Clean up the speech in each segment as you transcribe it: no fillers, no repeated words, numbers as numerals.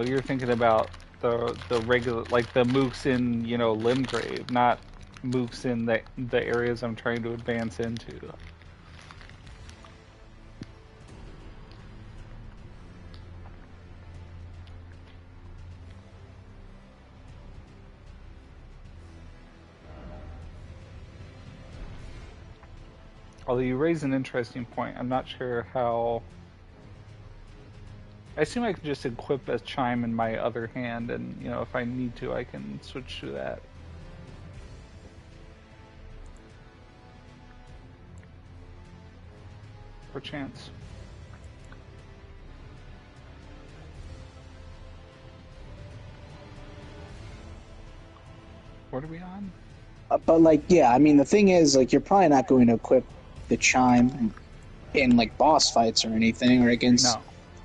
So you're thinking about the regular, like the mooks in, Limgrave, not mooks in the areas I'm trying to advance into. Although you raise an interesting point, I'm not sure how. I assume I can just equip a chime in my other hand, and if I need to, I can switch to that. Perchance. What are we on? But like, yeah, I mean, the thing is, like, you're probably not going to equip the chime in like boss fights or anything, or against No.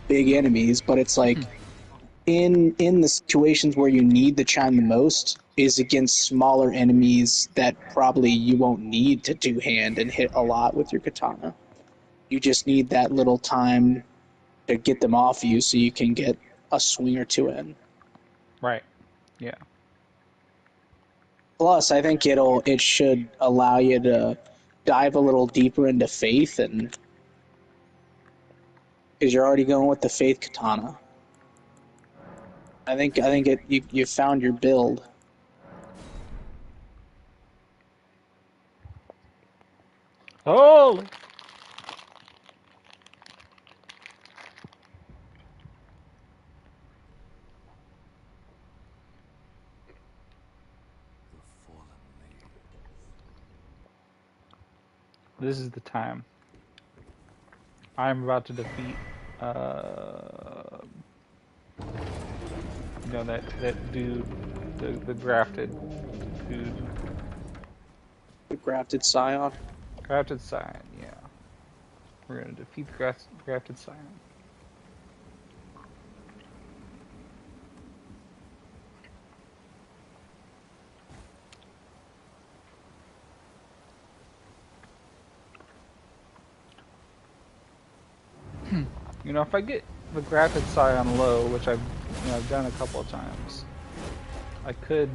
big enemies. But it's like in the situations where you need the chime the most is against smaller enemies that probably you won't need to do hand and hit a lot with your katana. You just need that little time to get them off you so you can get a swing or two in. Right. Yeah. Plus, I think it should allow you to dive a little deeper into faith, and because you're already going with the faith katana. I think you found your build. Oh. This is the time. I'm about to defeat. Uh, that dude, the grafted dude, The grafted scion. grafted scion. Yeah, we're gonna defeat the grafted scion. If I get the grafted scion low, which I've done a couple of times, I could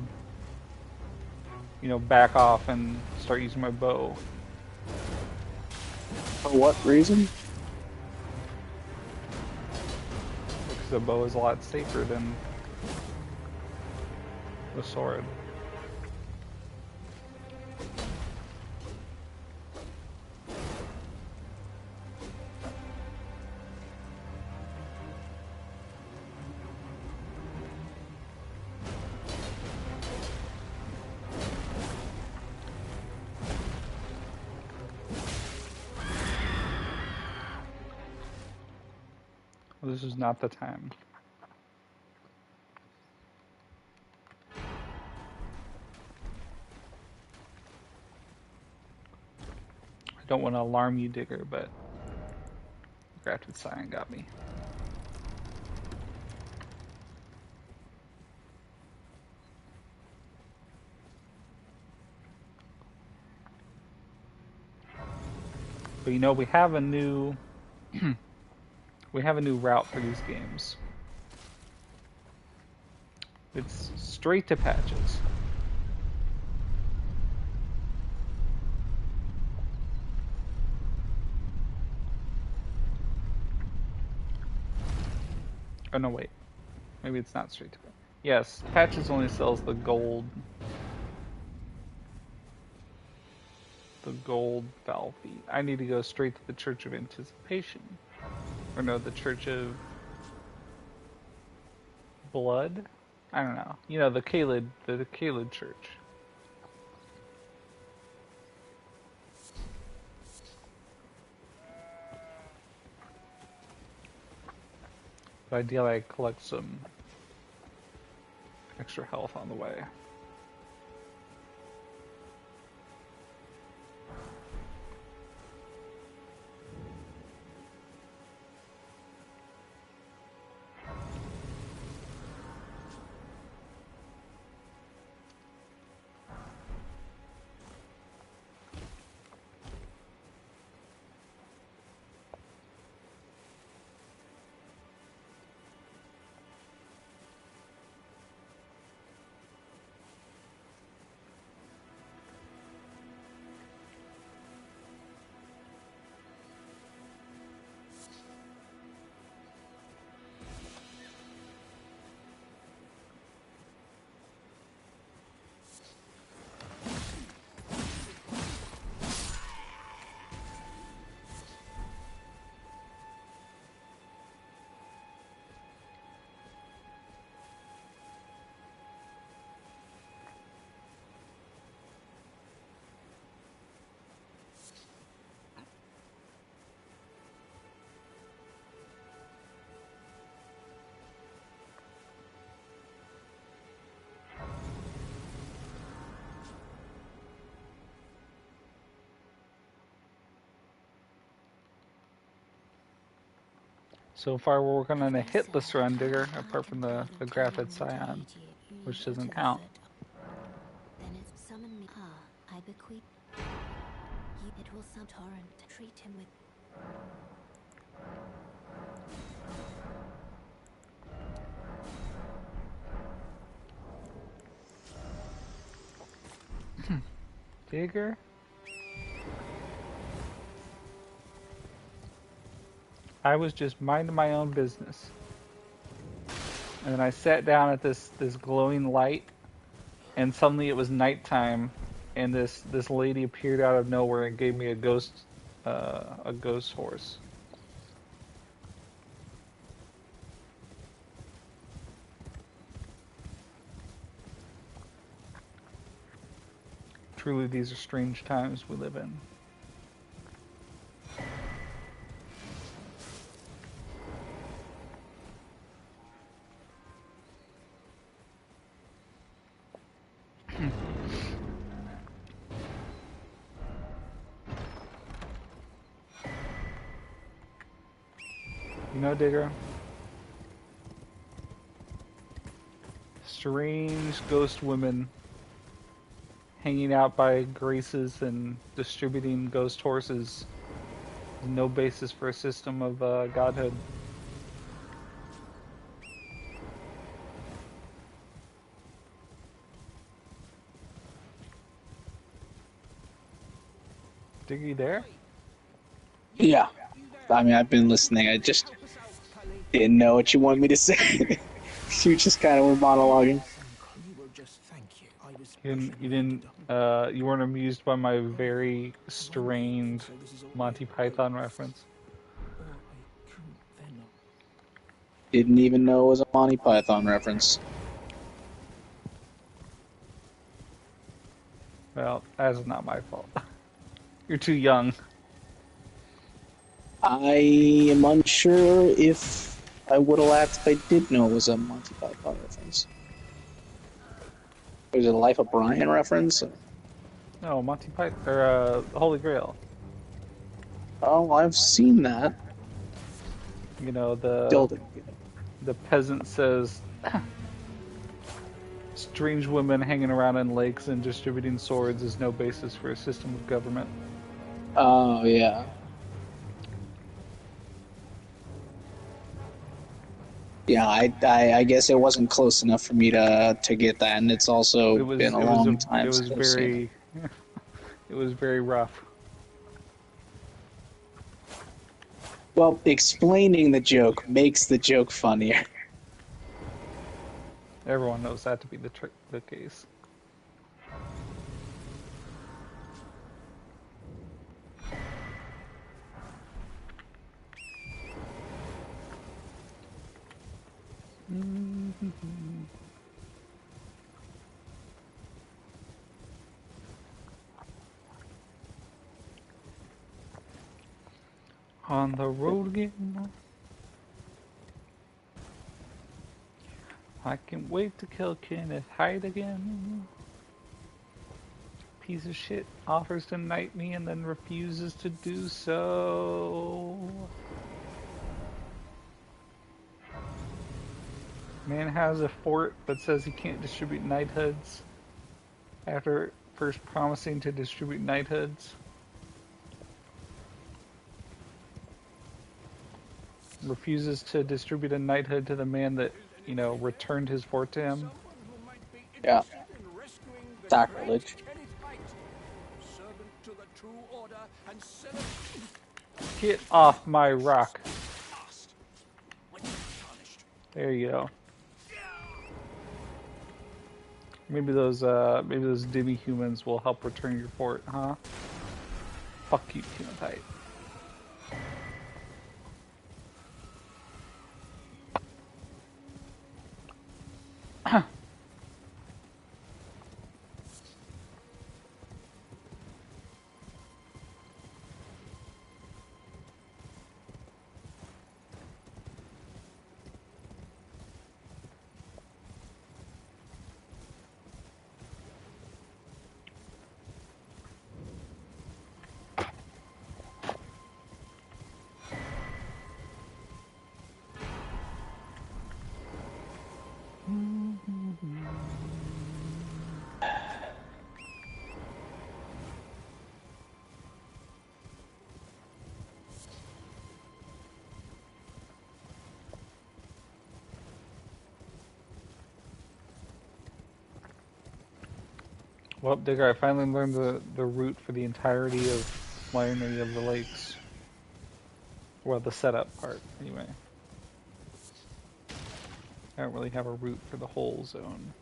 back off and start using my bow For what reason? because the bow is a lot safer than the sword. Well, this is not the time. I don't want to alarm you, Digger, but grafted scion got me. But we have a new we have a new route for these games. It's straight to patches. Oh no, wait. Maybe it's not straight to patches. Yes, patches only sells the gold valve feet. I need to go straight to the Church of Anticipation. Or no, the Church of Blood? I don't know. the Kaled Church. But ideally I collect some extra health on the way. So far, we're working on a hitless run, Digger, apart from the Graphite Scion, which doesn't count. Digger? I was just minding my own business. And then I sat down at this glowing light, and suddenly it was nighttime, and this lady appeared out of nowhere and gave me a ghost horse. Truly, these are strange times we live in. You know, Digger, strange ghost women hanging out by graces and distributing ghost horses is no basis for a system of godhood. Digger, you there? Yeah. I mean, I've been listening. I just didn't know what you wanted me to say. You just kind of were monologuing. You weren't amused by my very strained Monty Python reference. Didn't even know it was a Monty Python reference. Well, that's not my fault. You're too young. I am unsure if I would have laughed if I did know it was a Monty Python reference. Was it a Life of Brian reference? No, Monty Python or Holy Grail. Oh, I've seen that. You know Still didn't get it. the peasant says strange women hanging around in lakes and distributing swords is no basis for a system of government. Oh, yeah. Yeah, I guess it wasn't close enough for me to get that, and it's also been a long It time was since I've seen it. very it was very rough. Well, explaining the joke makes the joke funnier. Everyone knows that to be the case. On the road again. I can't wait to kill Kenneth Hyde again. Piece of shit offers to knight me and then refuses to do so. Man has a fort but says he can't distribute knighthoods after first promising to distribute knighthoods. Refuses to distribute a knighthood to the man that, returned his fort to him. Yeah. Sacrilege. Get off my rock. There you go. Maybe those demi humans will help return your fort, huh? Fuck you, Timothy. Well, Digger, I finally learned the route for the entirety of Many of the Lakes. Well, the setup part, anyway. I don't really have a route for the whole zone.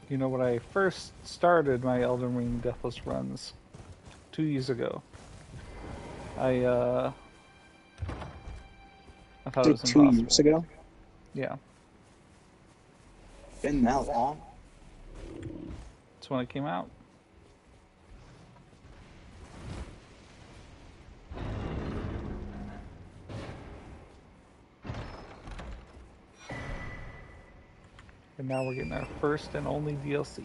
You know, when I first started my Elden Ring Deathless runs 2 years ago, I uh, I thought it Like was 2 years impossible. ago. Yeah, Been that long? that's when it came out. And now we're getting our first and only DLC.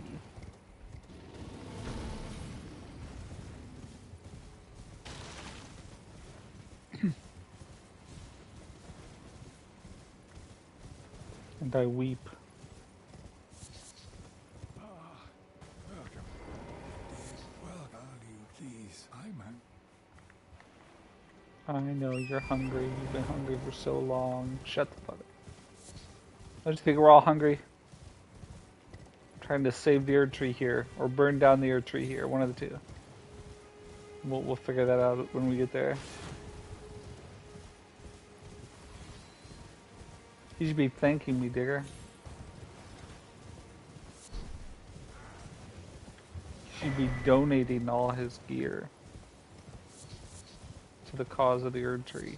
And I weep. Welcome. Welcome. You please. I'm I know you're hungry. You've been hungry for so long. Shut the fuck up. I just think we're all hungry. Trying to save the Erd Tree here, or burn down the Erd Tree here. One of the two. We'll figure that out when we get there. He should be thanking me, Digger. He should be donating all his gear to the cause of the Erd Tree.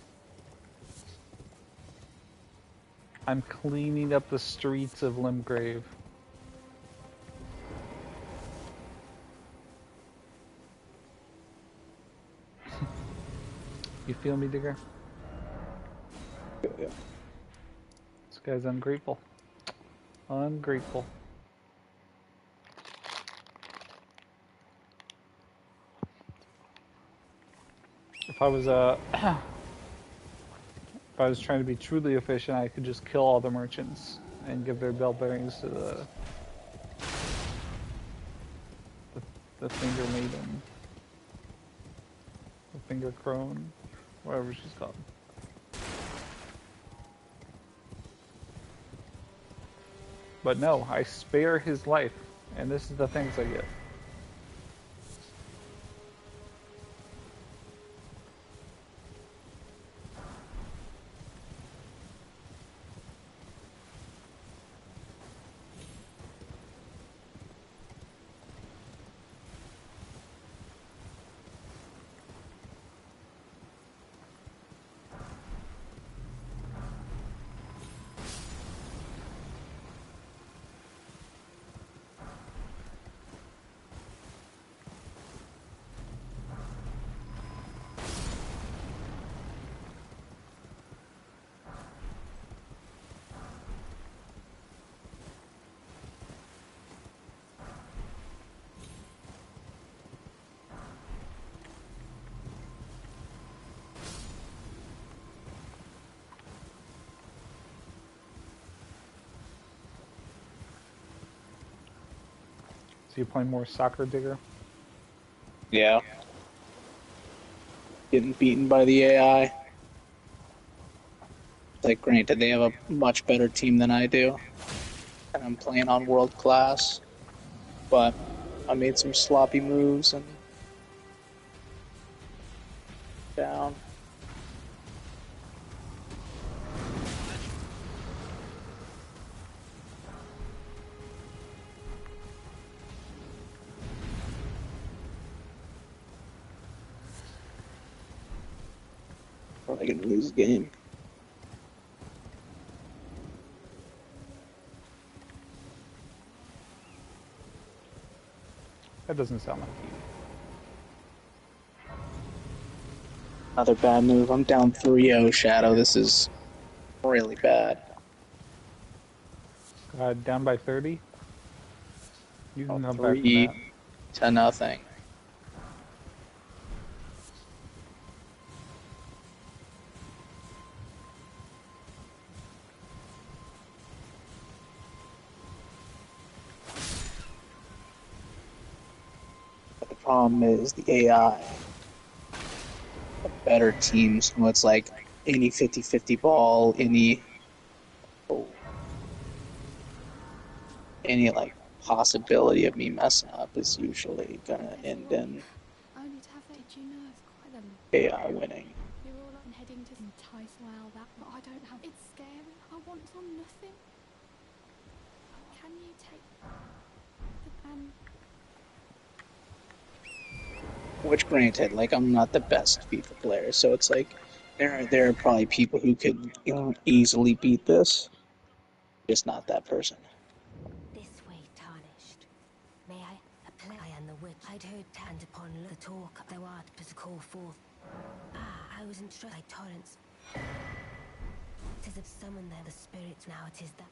I'm cleaning up the streets of Limgrave. You feel me, Digger? Yeah. This guy's ungrateful. Ungrateful. If I was if I was trying to be truly efficient, I could just kill all the merchants and give their bell bearings to the Finger Maiden, the Finger Crone, whatever she's called. But no, I spare his life, and this is the things I get. So you play more soccer, Digger? Yeah. Getting beaten by the AI. Like, granted, they have a much better team than I do, and I'm playing on world class, but I made some sloppy moves and down. Probably gonna lose the game. That doesn't sound like you. Another bad move. I'm down 3-0, Shadow. This is really bad. Down by 30? You Oh, can come back from three. that. to nothing. But the problem is the AI, the better teams, when it's like any 50-50 ball, any like possibility of me messing up is usually gonna end in Only to have that, did you know it's quite a lot. AI winning. You're all on heading to entice well that, but I don't have. It's scary. I want on nothing. Can you take the Which, granted, like I'm not the best FIFA player, so it's like there are probably people who could easily beat this. Just not that person. This way, tarnished. May I apply and the witch? I'd heard tanned upon the talk thou art to call forth. Ah, I was instructed by torrents. 'Tis of summon there the spirits now it is that.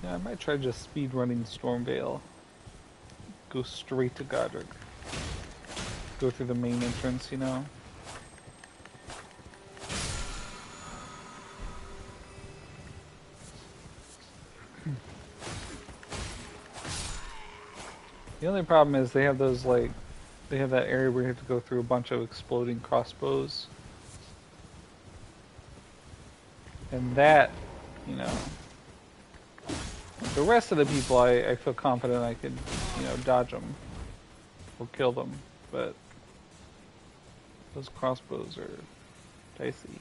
Yeah, I might try just speed running Stormvale. Go straight to Godric. Go through the main entrance, you know? The only problem is they have those, like, they have that area where you have to go through a bunch of exploding crossbows. And that, you know, the rest of the people I feel confident I could, you know, dodge them or kill them, but those crossbows are dicey.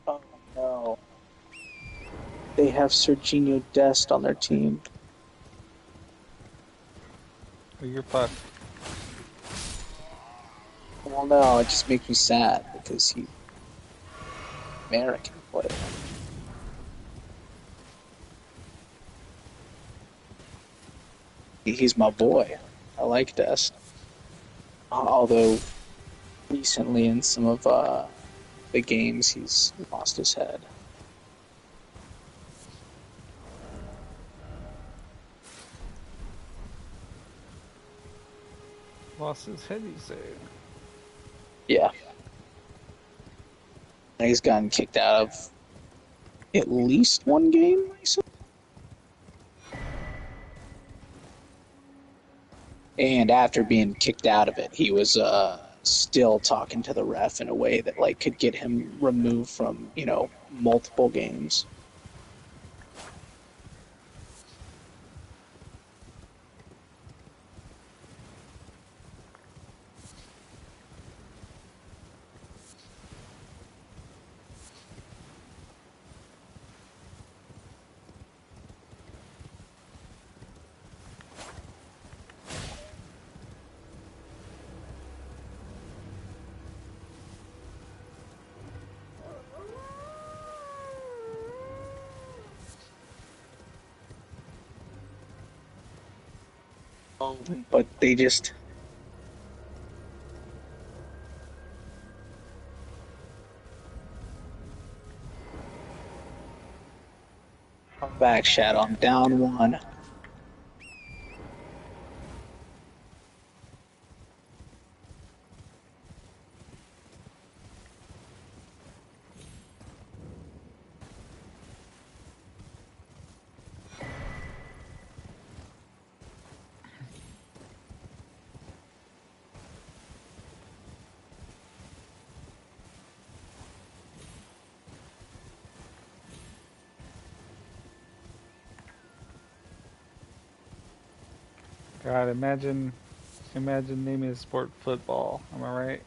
Oh no. They have Serginho Dest on their team. Oh, you're fucked. Well, no, it just makes me sad because he's American player. He's my boy. I like Dest. Although recently in some of the games he's lost his head. Lost his head, you say? Yeah. He's gotten kicked out of at least one game recently. And after being kicked out of it, he was still talking to the ref in a way that like could get him removed from, multiple games. But they just come back, Shadow. I'm down one. God, imagine naming a sport football. Am I right?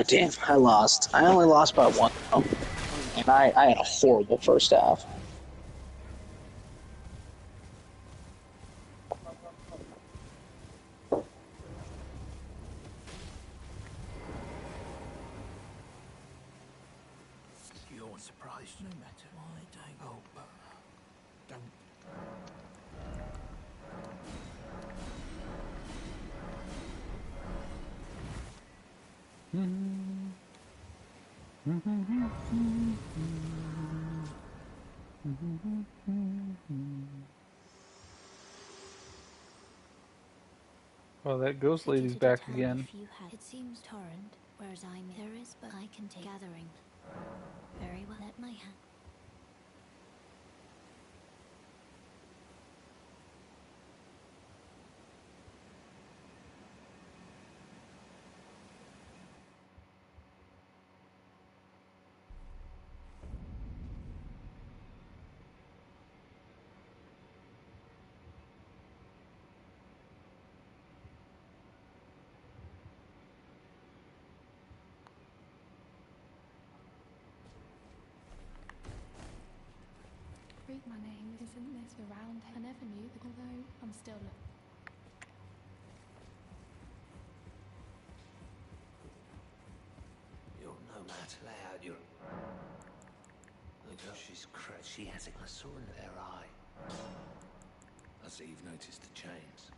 Damn, I lost. I only lost by one, though. And I had a horrible first half. You're surprised no matter why, don't you? Oh, but don't. Well, that ghost Could you lady's to back determine again. if you have? It seems torrent, whereas there is, but I can take gathering. Very well at my hand. Read my name, isn't this around? I never knew that, although I'm still looking. You're no matter lay out your. The girl, she's crazy. She has it. I saw in her eye. I see you've noticed the chains.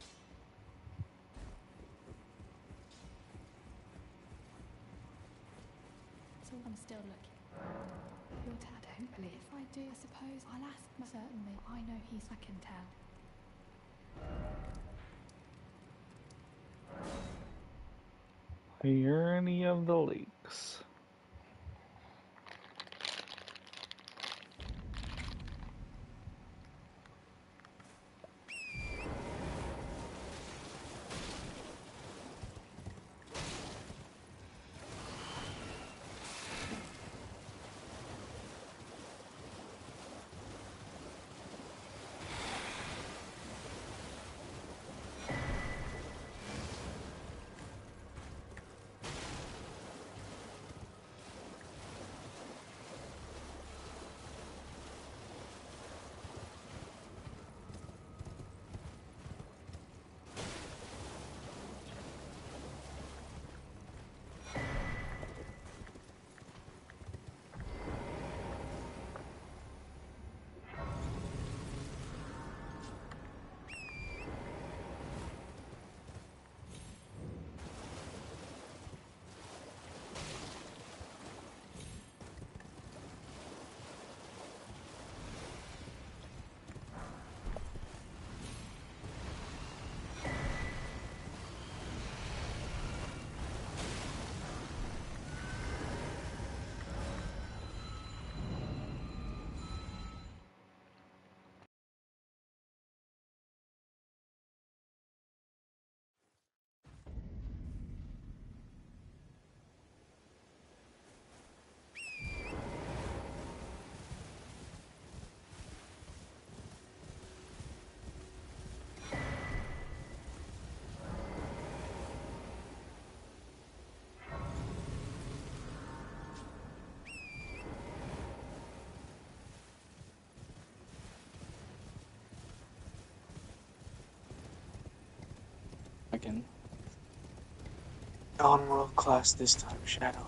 So I'm still looking. Your dad, I don't believe. If I do, I suppose I'll ask him certainly. I know I can tell. Irony of the Lakes. I can. On world class this time, Shadow.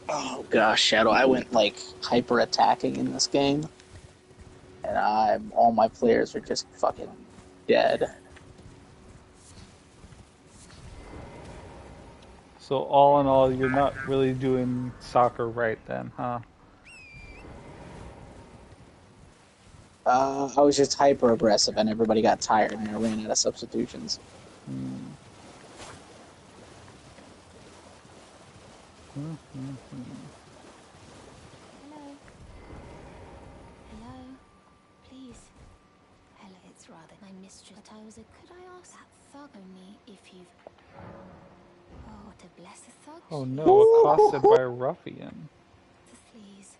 Oh gosh, Shadow, I went like hyper attacking in this game, and all my players are just fucking dead. So all in all, you're not really doing soccer right then, huh? I was just hyper aggressive, and everybody got tired, and I ran out of substitutions. Hmm. Hello? Hello? Please. Hello, it's rather my mistress, but I was a... Could I ask that thug only if you've... Oh, to bless a thug Oh she no, is. accosted by a ruffian. Please.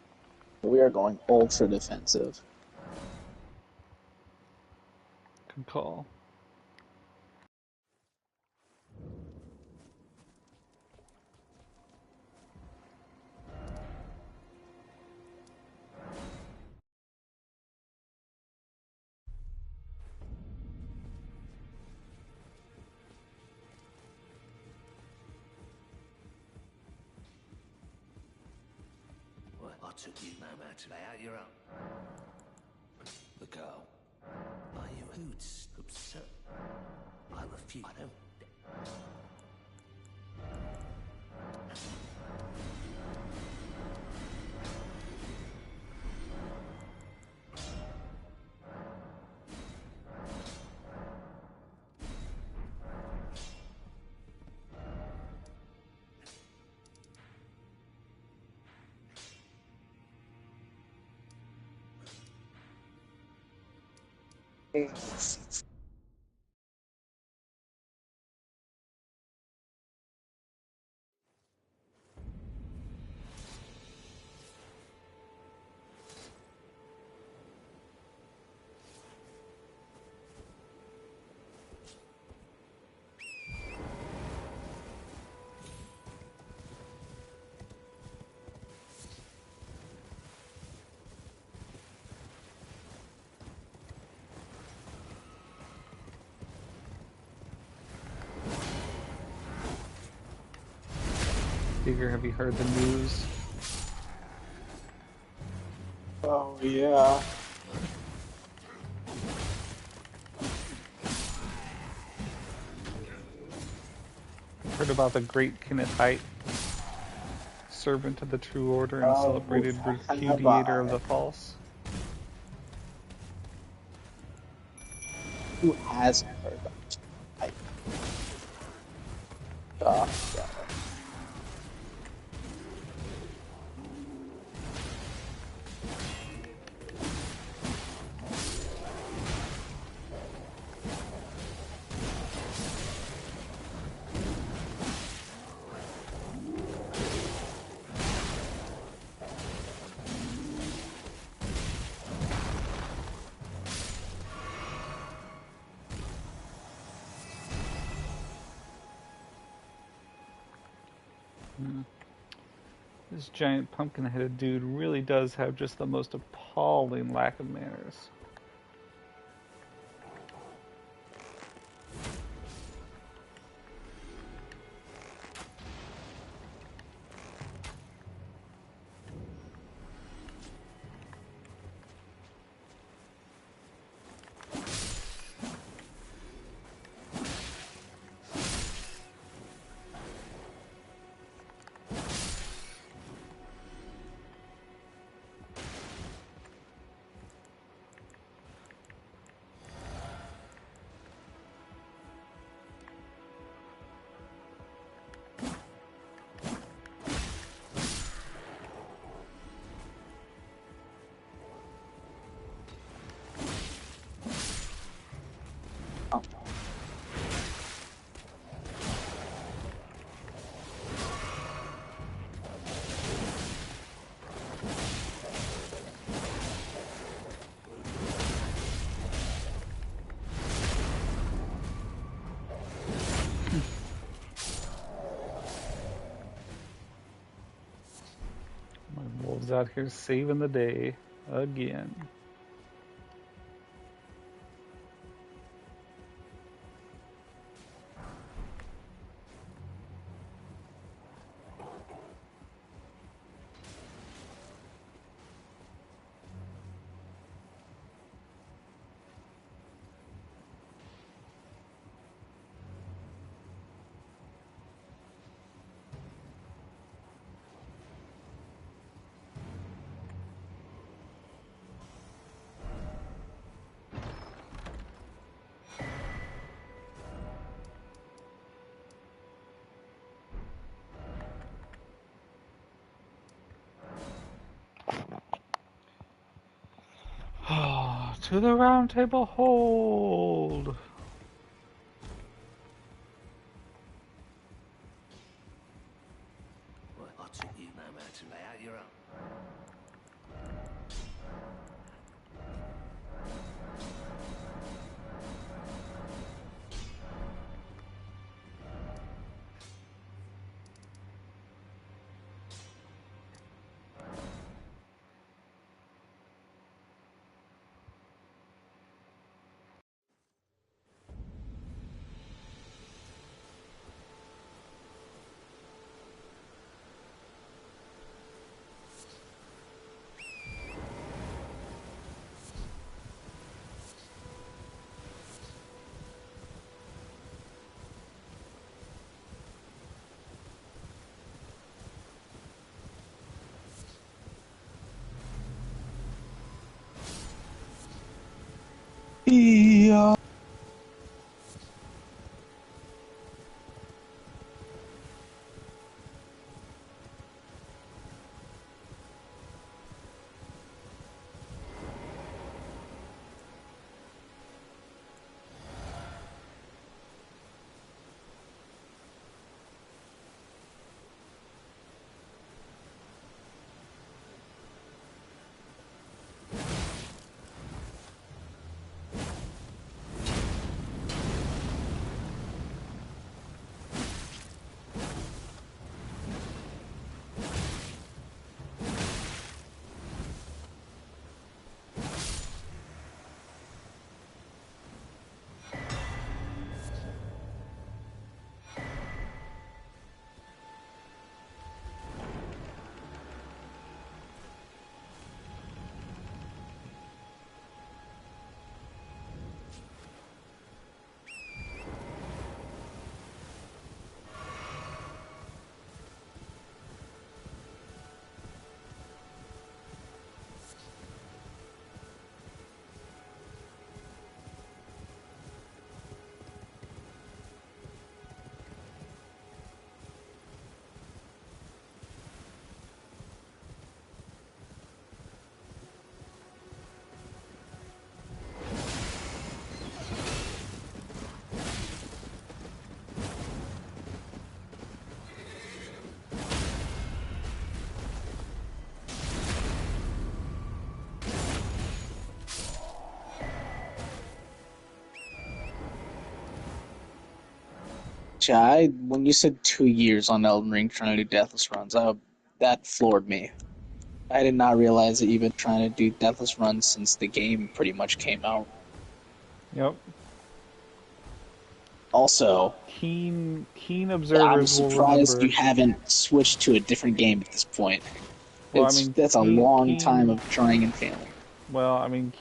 We are going ultra defensive. Good call. Well, I took you no matter. Lay out your own. The girl. Are you hoots? Absurd. I refuse. I don't. Digger, have you heard the news? Oh yeah. Heard about the great Kennethite, servant of the true order and Oh, celebrated have repudiator of I? the false? Who hasn't heard of it? Oh, God. This giant pumpkin-headed dude really does have just the most appalling lack of manners. Oh. My wolves out here saving the day again. To the round table hold. Well, I took you no matter. Lay out your own. Yeah. When you said 2 years on Elden Ring trying to do Deathless runs, that floored me. I did not realize that you've been trying to do Deathless runs since the game pretty much came out. Yep. Also, Keen I'm observers will surprised you remember. haven't switched to a different game at this point. Well, I mean, That's a long time of trying and failing. Well, I mean,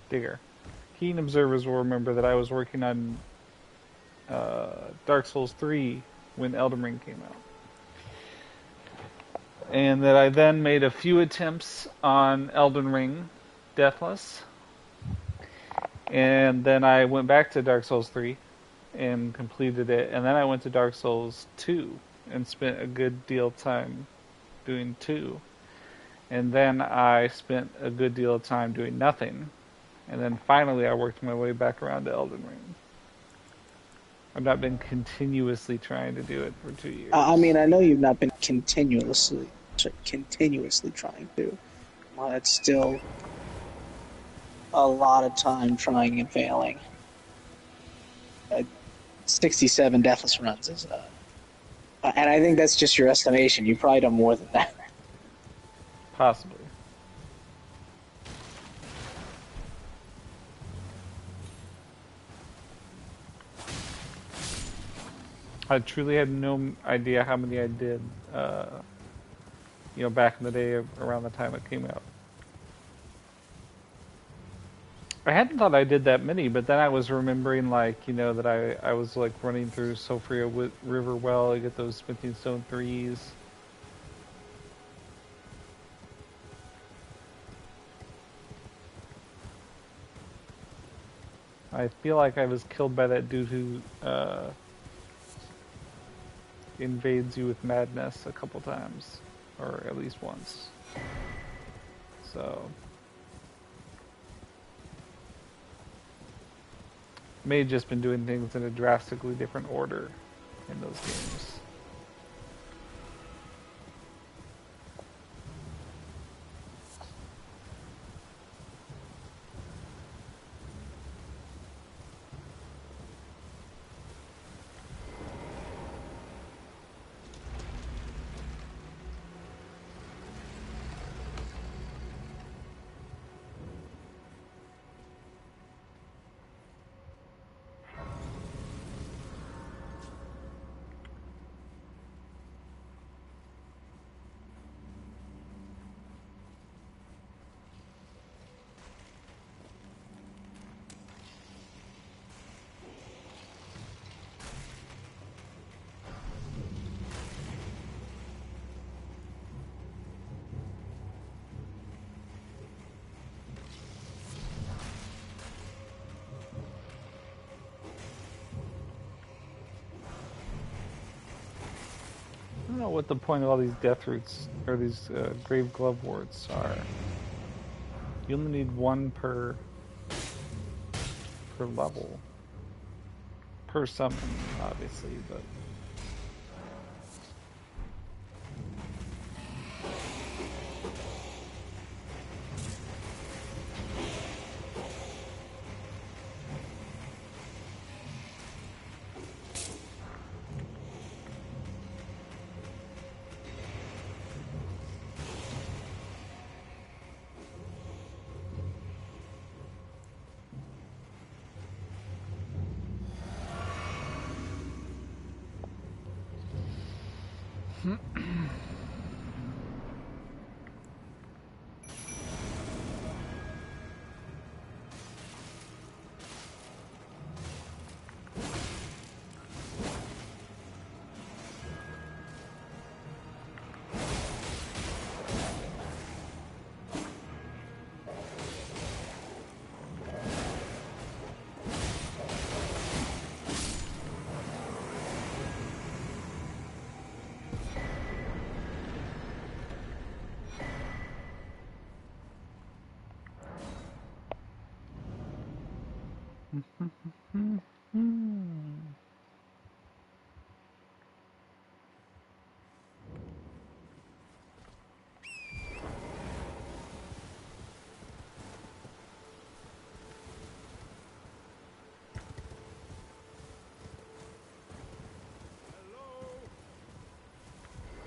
Digger. Keen observers will remember that I was working on Dark Souls 3 when Elden Ring came out. And that I then made a few attempts on Elden Ring Deathless. And then I went back to Dark Souls 3 and completed it. And then I went to Dark Souls 2 and spent a good deal of time doing 2. And then I spent a good deal of time doing nothing. And then finally I worked my way back around to Elden Ring. I've not been continuously trying to do it for 2 years. I mean, I know you've not been continuously trying to. Well, it's still a lot of time trying and failing. 67 deathless runs is, and I think that's just your estimation. You've probably done more than that. Possibly. I truly had no idea how many I did, back in the day around the time it came out. I hadn't thought I did that many, but then I was remembering, that I was, running through Sofria River well to get those Smithing Stone 3s. I feel like I was killed by that dude who, invades you with madness a couple times, or at least once. So May have just been doing things in a drastically different order in those games. I don't know what the point of all these death roots or these grave glove wards are. You only need one per level, per summon, obviously, but.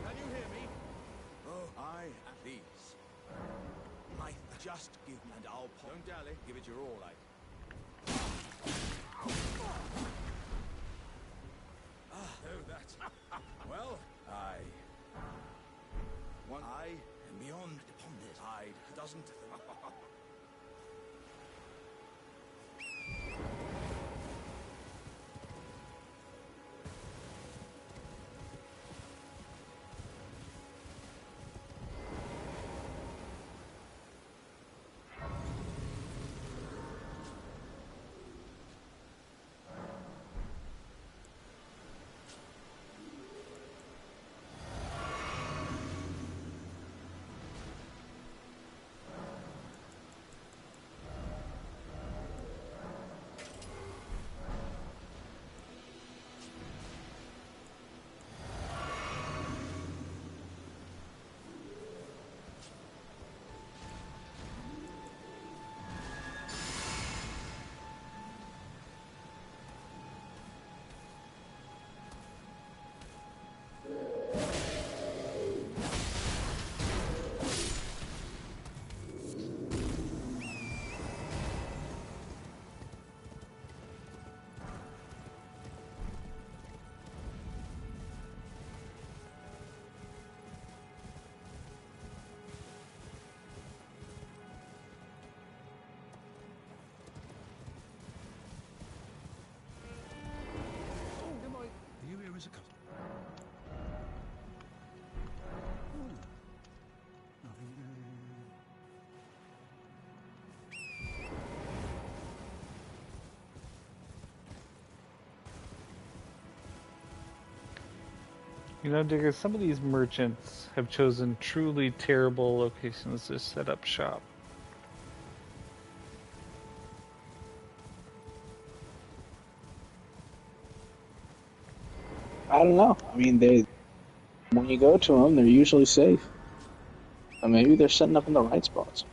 Can you hear me? Oh, I please. Just give me and I'll pop. Don't dally. Give it your all, like. Oh, that's well. I am beyond upon this. Hide doesn't. You here as a customer? You know, Digger, some of these merchants have chosen truly terrible locations to set up shop. don't know. I mean, they when you go to them, they're usually safe. Or maybe they're setting up in the right spots.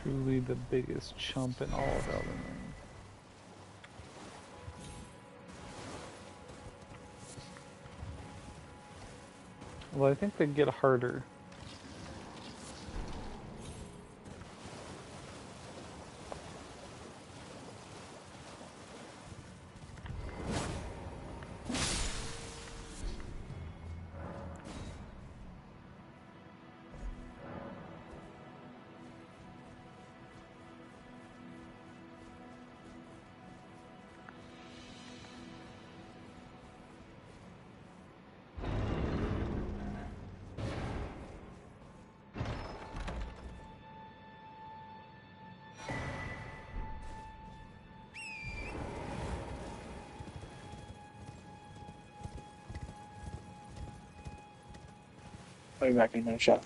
Truly the biggest chump in all of Elden Ring. Well, I think they get harder. I'll be back in a minute, shot.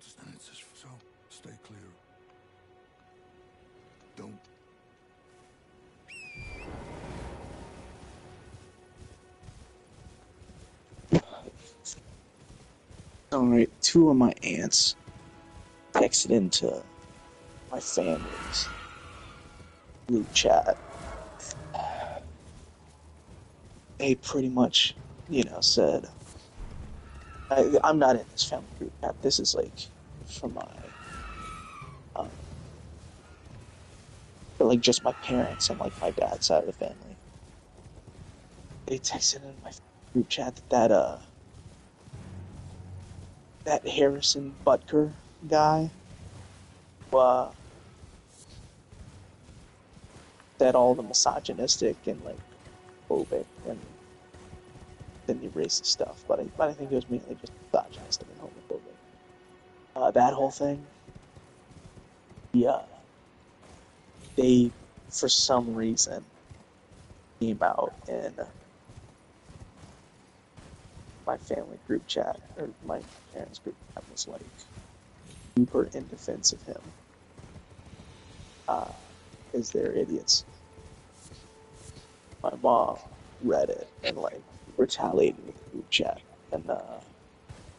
understand. It's just so stay clear. Don't. Alright, two of my aunts texted into my family's group chat. They pretty much, said, I'm not in this family group chat. This is like from um, like just my parents and like my dad's side of the family. They texted in my group chat that Harrison Butker guy said all the misogynistic and like phobic and then the racist stuff, but I think it was mainly just misogynistic and homophobic. That whole thing, yeah, they for some reason came out in my family group chat or my parents group chat was like super in defense of him, because they're idiots. My mom read it and like retaliated with the group chat, and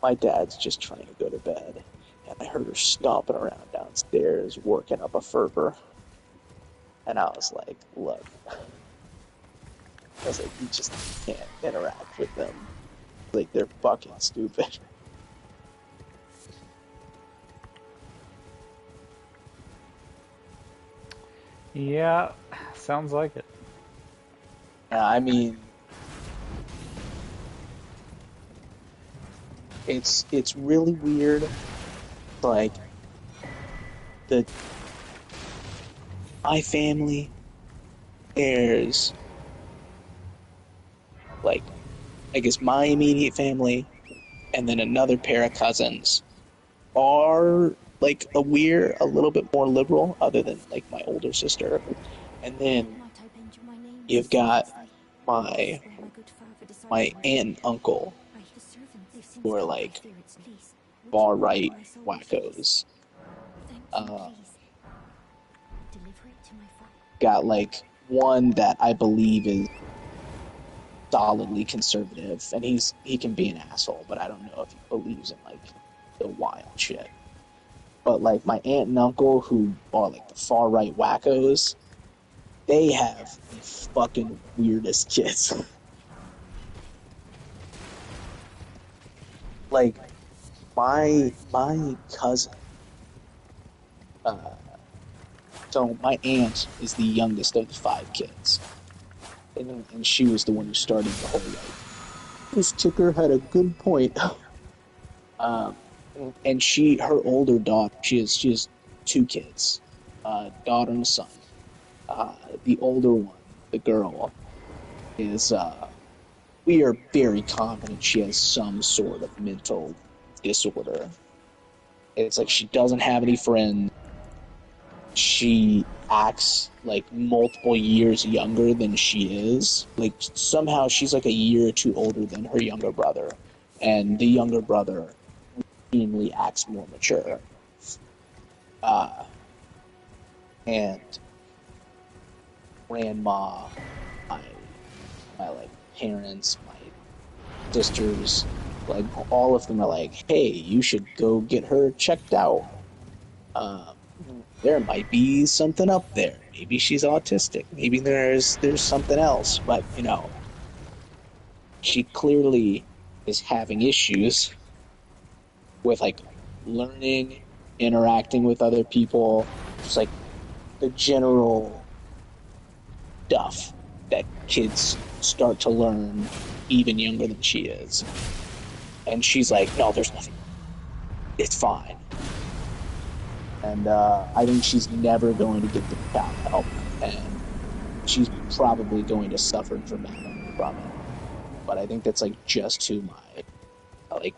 my dad's just trying to go to bed, and I heard her stomping around downstairs working up a fervor, and I was like, look, I was like, you just can't interact with them, like they're fucking stupid. Yeah, sounds like it. I mean, it's really weird. Like the my family, there's like I guess my immediate family, and then another pair of cousins are like a little bit more liberal, other than like my older sister, and then you've got my my aunt and uncle who are like far right wackos. Uh, got like one that I believe is solidly conservative, and he can be an asshole, but I don't know if he believes in like the wild shit. But like my aunt and uncle, who are like the far right wackos, they have the fucking weirdest kids. Like my cousin, uh, so my aunt is the youngest of the five kids, and she was the one who started the whole like this ticker had a good point. Um, and her older daughter, she has two kids, daughter and son. The older one, the girl, is we are very confident she has some sort of mental disorder. It's like she doesn't have any friends. She acts like multiple years younger than she is. Like somehow she's like a year or two older than her younger brother, and the younger brother seemingly acts more mature. Uh, and grandma, my my like parents, my sisters, like all of them are like, "Hey, you should go get her checked out. Um, there might be something up there. Maybe she's autistic. Maybe there's something else." But she clearly is having issues with like learning, interacting with other people, just like the general stuff that kids start to learn even younger than she is. And she's like, no, there's nothing. It's fine. And I think she's never going to get the child help. And she's probably going to suffer dramatically from it. But I think that's like just who like,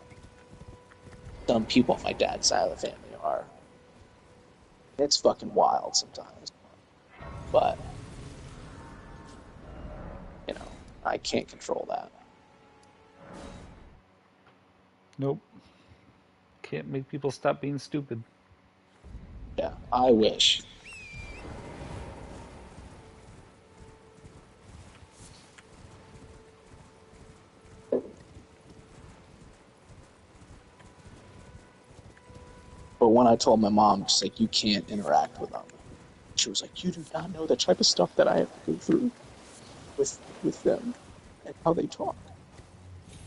some people on my dad's side of the family are. It's fucking wild sometimes. But, I can't control that. Nope. Can't make people stop being stupid. Yeah, I wish. But when I told my mom, just like, you can't interact with them, she was like, you do not know the type of stuff that I have to go through with them and how they talk.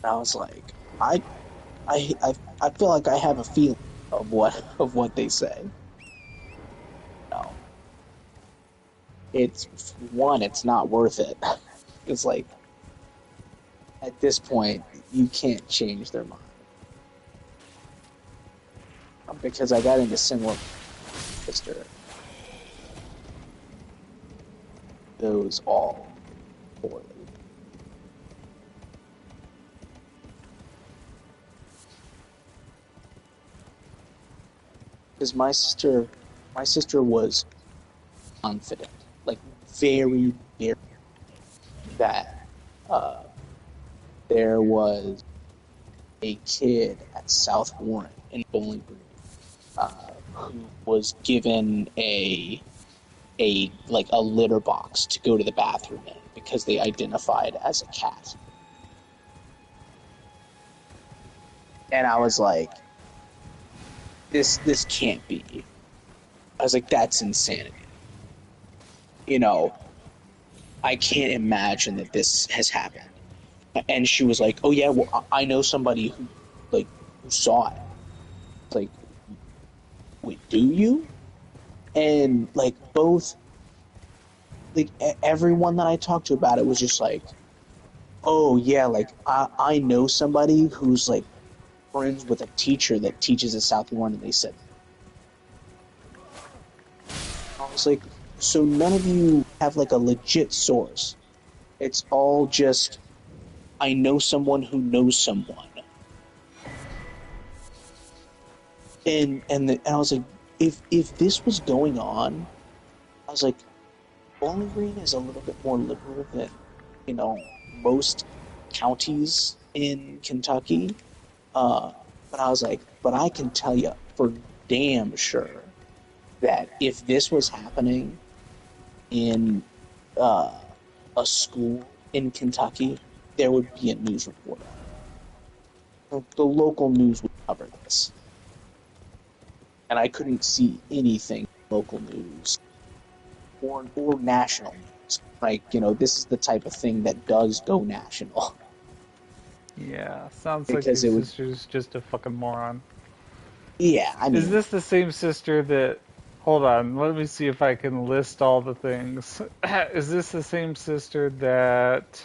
And I was like, I feel like I have a feeling of what they say. No, it's one, it's not worth it. It's like at this point, you can't change their mind because I got into similar sister. Those all poorly. Because my sister was confident, like very, very that uh, there was a kid at South Warren in Bowling Green who was given a litter box to go to the bathroom in because they identified as a cat. And I was like, this can't be. I was like, that's insanity. You know, I can't imagine that this has happened. And she was like, oh yeah, well I know somebody who who saw it. It's like, wait, do you? And like both everyone that I talked to about it was just like, oh yeah, like I know somebody who's like friends with a teacher that teaches at South Warren, and they said, I was like, so none of you have like a legit source. It's all just, I know someone who knows someone. And I was like, if this was going on, I was like, Bowling Green is a little bit more liberal than, most counties in Kentucky. But I was like, but I can tell you for damn sure that if this was happening in uh, a school in Kentucky, there would be a news report on it. The local news would cover this. And I couldn't see anything local news or national news. Like, this is the type of thing that does go national. Yeah, sounds like Because your it would, sister's just a fucking moron. yeah, I Is mean, this the same sister that? Hold on, let me see if I can list all the things. Is this the same sister that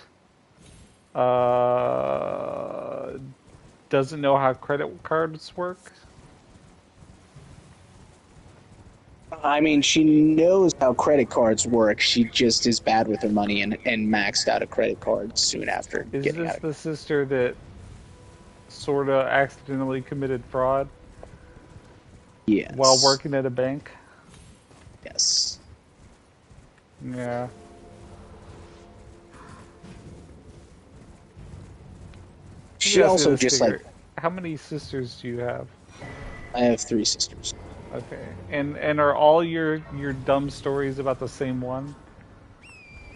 uh, doesn't know how credit cards work? she knows how credit cards work. She just is bad with her money and maxed out a credit card soon after Is getting this out of. the sister that sort of accidentally committed fraud while Yes. working at a bank? Yes. Yeah. Let me She ask you also this, just like, Tigger. How many sisters do you have? I have three sisters. Okay. And are all your dumb stories about the same one?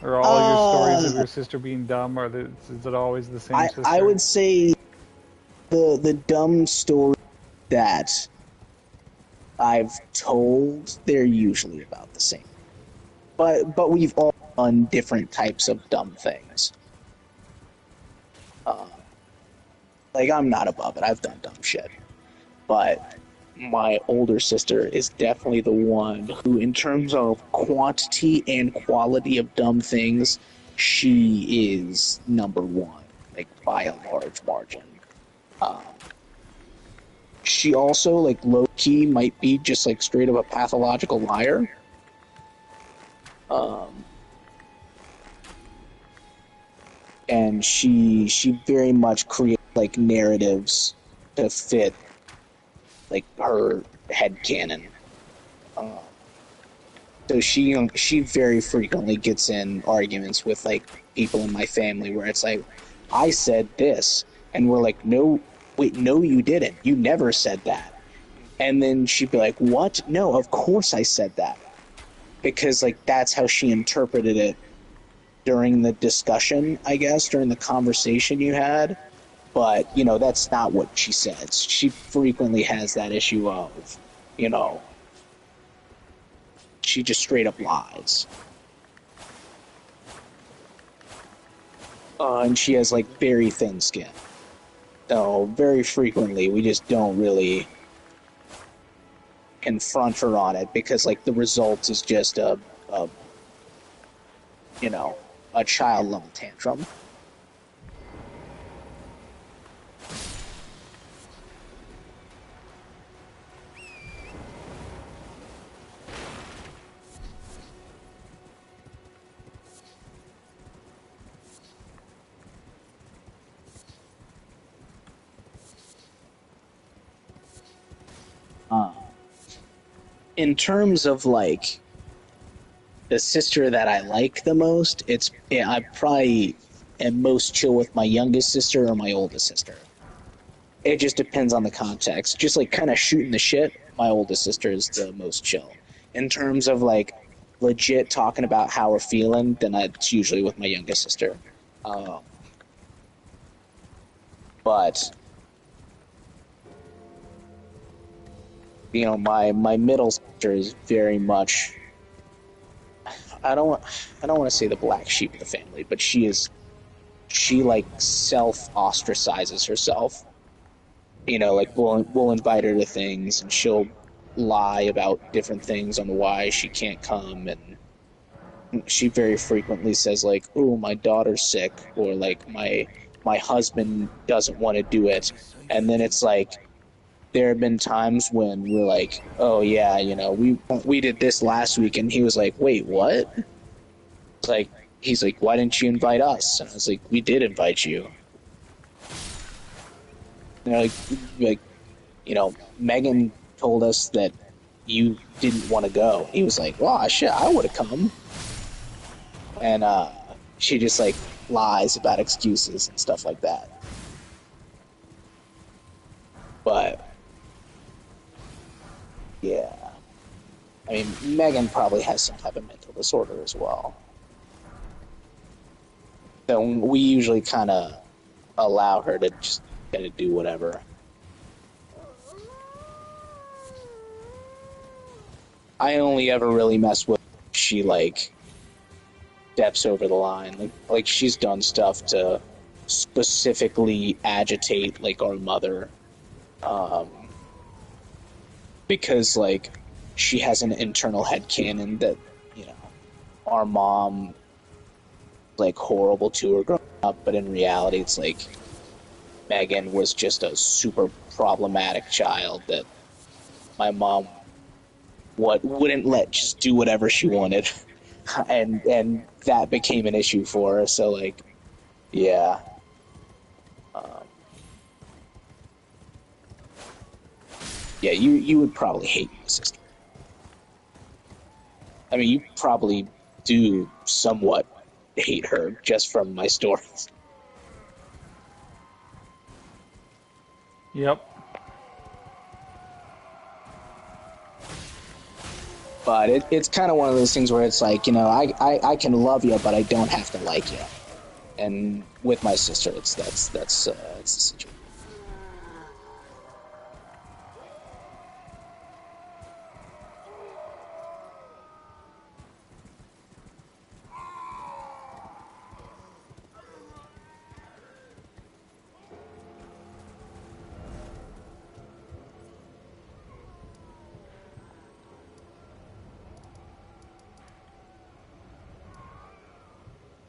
Or all your stories of Uh, your sister being dumb, or is it always the same I sister? would say the dumb story that I've told, they're usually about the same. But we've all done different types of dumb things. Uh, like I'm not above it. I've done dumb shit. But my older sister is definitely the one who, in terms of quantity and quality of dumb things, she is number one, like by a large margin. Um, she also, like, low key might be just like straight up a pathological liar. Um, and she very much creates like narratives to fit like her head canon. Um, So she very frequently gets in arguments with like people in my family where it's like, I said this, and we're like, no, wait, no, you didn't. You never said that. And then she'd be like, what? No, of course I said that. Because, like, that's how she interpreted it during the discussion, I guess, during the conversation you had. But, you know, that's not what she says. She frequently has that issue of, you know, she just straight up lies. And she has, like, very thin skin. So, very frequently, we just don't really confront her on it because, like, the result is just a you know, a child level tantrum. In terms of, like, the sister that I like the most, I probably am most chill with my youngest sister or my oldest sister. It just depends on the context. Just like kind of shooting the shit, my oldest sister is the most chill. In terms of like legit talking about how we're feeling, then it's usually with my youngest sister. But you know, my middle sister is very much. I don't want to say the black sheep of the family, but she like self ostracizes herself. You know, like we'll invite her to things and she'll lie about different things on why she can't come, and she very frequently says like, "Oh, my daughter's sick," or like my husband doesn't want to do it. And then it's like there have been times when we're like, "Oh yeah, you know, we did this last week," and he was like, "Wait, what?" It's like he's like, "Why didn't you invite us?" And I was like, "We did invite you." And they're like, you know, Megan told us that you didn't want to go. He was like, "Well, shit, I would have come." And she just like lies about excuses and stuff like that. But yeah, I mean, Megan probably has some type of mental disorder as well. So we usually kind of allow her to just kind of do whatever. I only ever really mess with she like steps over the line. Like she's done stuff to specifically agitate like our mother, because like she has an internal headcanon that, you know, our mom like horrible to her growing up, but in reality it's like Megan was just a super problematic child that my mom wouldn't let just do whatever she wanted. And that became an issue for her. So like, yeah, um, yeah, you would probably hate my sister. I mean, you probably do somewhat hate her just from my stories. Yep. But it's kind of one of those things where it's like, you know, I can love you, but I don't have to like you. And with my sister, that's the situation.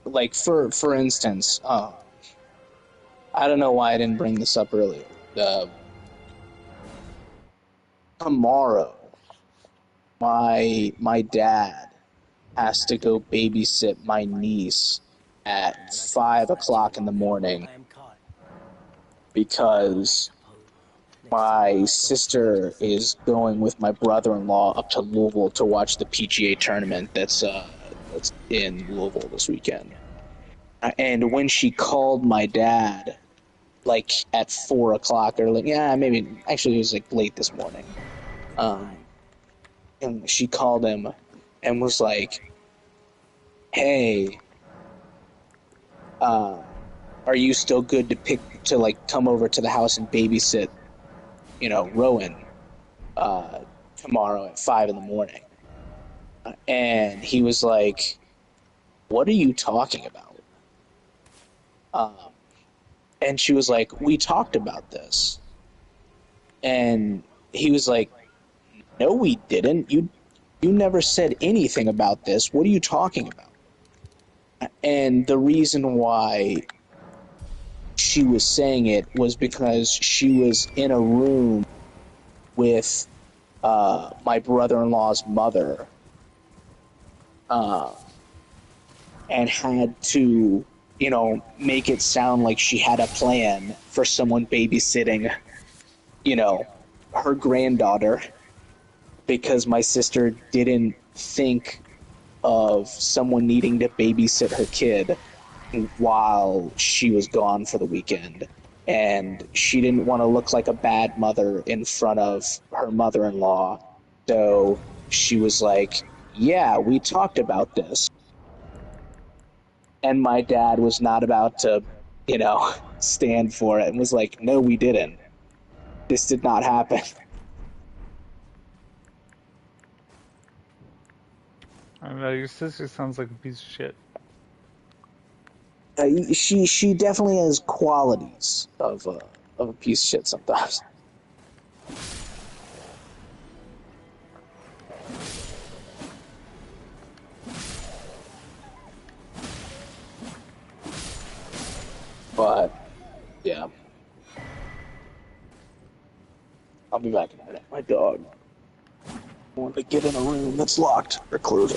Like for instance, I don't know why I didn't bring this up earlier. Tomorrow, my dad has to go babysit my niece at 5 o'clock in the morning because my sister is going with my brother-in-law up to Louisville to watch the PGA tournament that's in Louisville this weekend. And when she called my dad, like at 4 o'clock, or like, yeah, maybe actually it was like late this morning. Um, and she called him and was like, "Hey, um, are you still good to like come over to the house and babysit, Rowan, uh, tomorrow at 5 in the morning?" And he was like, "What are you talking about?" Um, and she was like, "We talked about this." And he was like, "No, we didn't. You never said anything about this. What are you talking about?" And the reason why she was saying it was because she was in a room with my brother-in-law's mother, uh, and had to, make it sound like she had a plan for someone babysitting, you know, her granddaughter, because my sister didn't think of someone needing to babysit her kid while she was gone for the weekend. And she didn't want to look like a bad mother in front of her mother in law. So she was like, "Yeah, we talked about this." And my dad was not about to, stand for it and was like, "No, we didn't. This did not happen." I don't know. Your sister sounds like a piece of shit. She definitely has qualities of a piece of shit sometimes. But yeah, I'll be back in a minute. My dog wanted to get in a room that's locked or closed.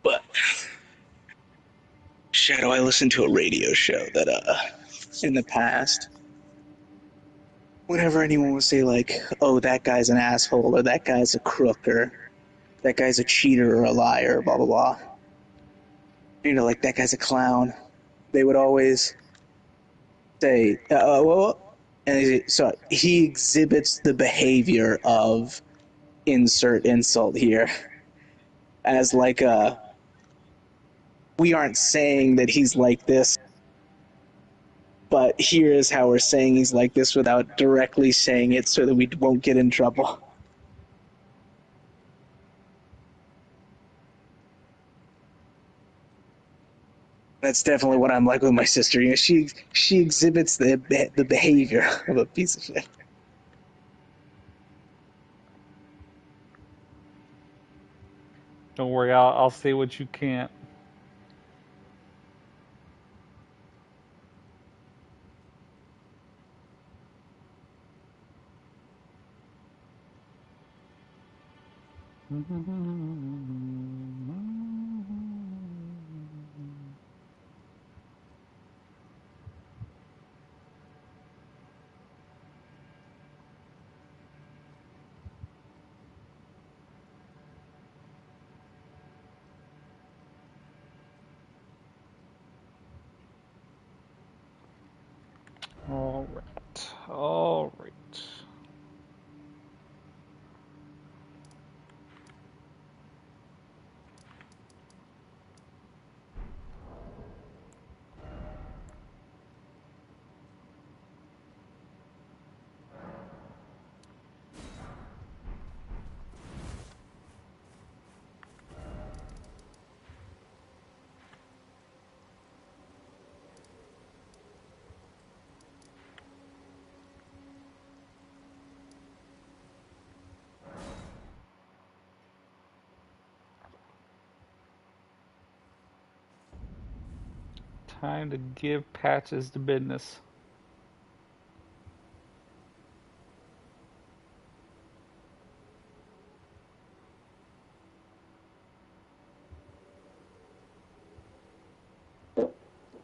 But Shadow, I listened to a radio show that in the past, whenever anyone would say like, "Oh, that guy's an asshole," or "That guy's a crook," or "That guy's a cheater or a liar," blah blah blah, like "That guy's a clown," they would always say, well, so he exhibits the behavior of insert insult here, as like we aren't saying that he's like this, but here's how we're saying he's like this without directly saying it so that we won't get in trouble. That's definitely what I'm like with my sister. She exhibits the behavior of a piece of shit. Don't worry, I'll say what you can't. All right. All right. Time to give Patches to business.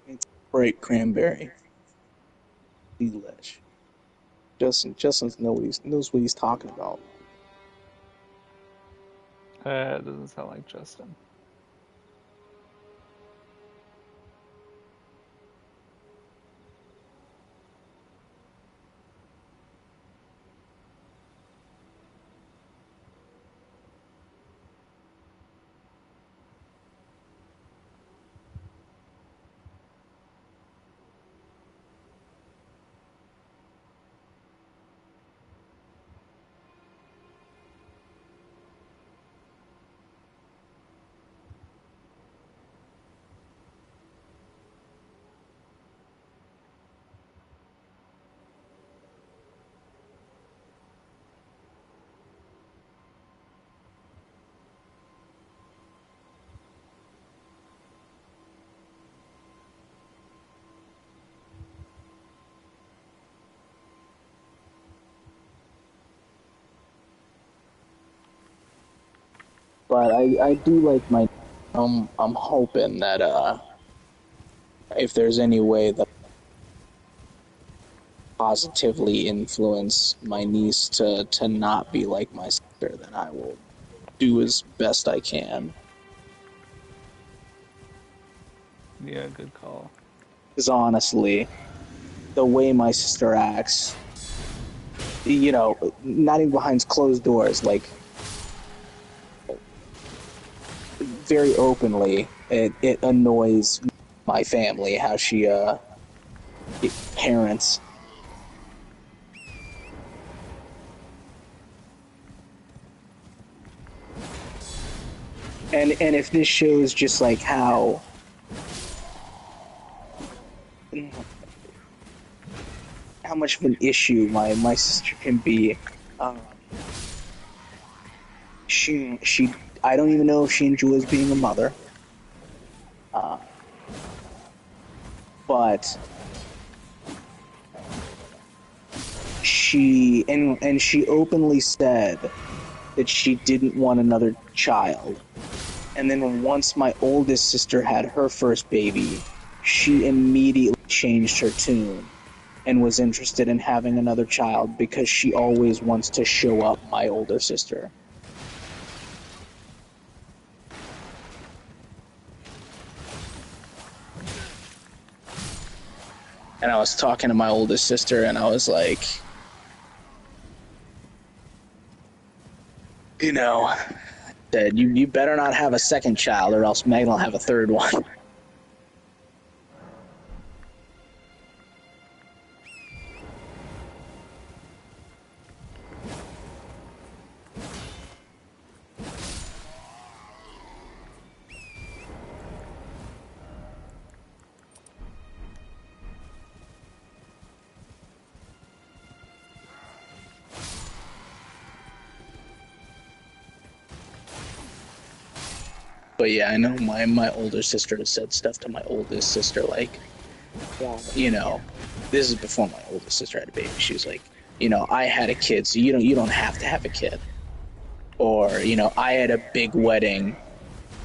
It's bright cranberry delish. Justin knows what he's talking about. It doesn't sound like Justin. But I do like my. I'm hoping that if there's any way that positively influence my niece to not be like my sister, then I will do as best I can. Yeah, good call. Because honestly, the way my sister acts, not even behind closed doors, like very openly, it annoys my family how she parents. And if this shows just like how much of an issue my sister can be, um, she I don't even know if she enjoys being a mother, uh, but she openly said that she didn't want another child. And then once my oldest sister had her first baby, she immediately changed her tune and was interested in having another child because she always wants to show up my older sister. And I was talking to my oldest sister and I was like, that you better not have a second child or else Megan will have a third one. But yeah, I know my older sister has said stuff to my oldest sister like, well, this is before my oldest sister had a baby. She was like, I had a kid, so you don't have to have a kid. Or, I had a big wedding,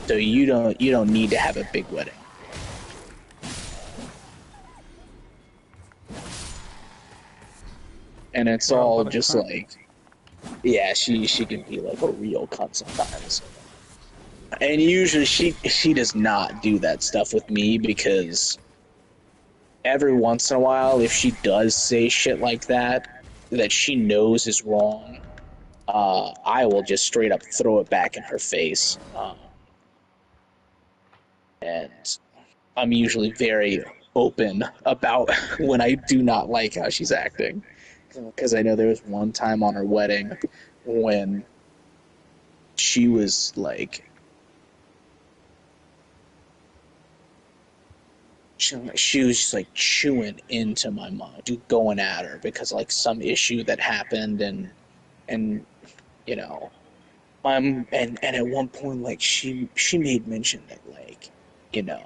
so you don't need to have a big wedding. And it's Well, all what a just cunt. like, yeah, she can be like a real cunt sometimes. And usually she does not do that stuff with me because every once in a while, if she does say shit like that she knows is wrong, I will just straight up throw it back in her face. And I'm usually very open about when I do not like how she's acting. Because I know there was one time on her wedding when she was like, she was just like chewing into my mom, going at her because like some issue that happened, and you know, and at one point like she made mention that like, you know,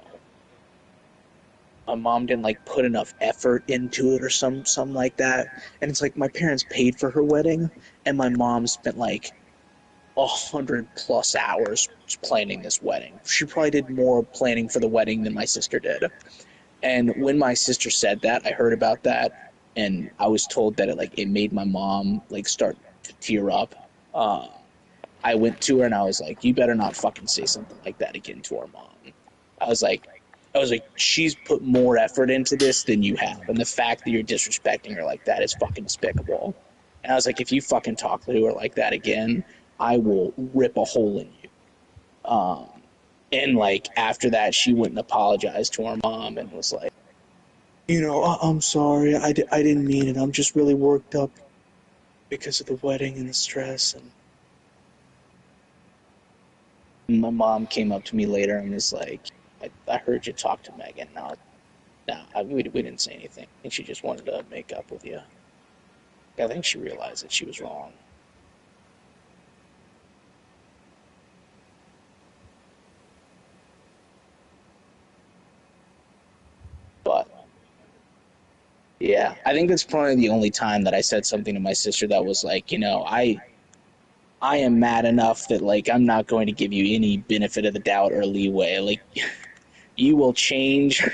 my mom didn't like put enough effort into it or something like that. And it's like my parents paid for her wedding, and my mom spent like 100+ hours planning this wedding. She probably did more planning for the wedding than my sister did. And when my sister said that, I heard about that, and I was told that it made my mom like start to tear up. Um, I went to her and I was like, "You better not fucking say something like that again to our mom." I was like, she's put more effort into this than you have, and the fact that you're disrespecting her like that is fucking despicable. And I was like, if you fucking talk to her like that again, I will rip a hole in you. And like after that, she went and apologized to her mom and was like, I'm sorry, I didn't mean it. I'm just really worked up because of the wedding and the stress. And my mom came up to me later and was like, I heard you talk to Megan. No, we didn't say anything. I think she just wanted to make up with you. I think she realized that she was wrong. But yeah, I think that's probably the only time that I said something to my sister that was like, I am mad enough that like I'm not going to give you any benefit of the doubt or leeway. Like you will change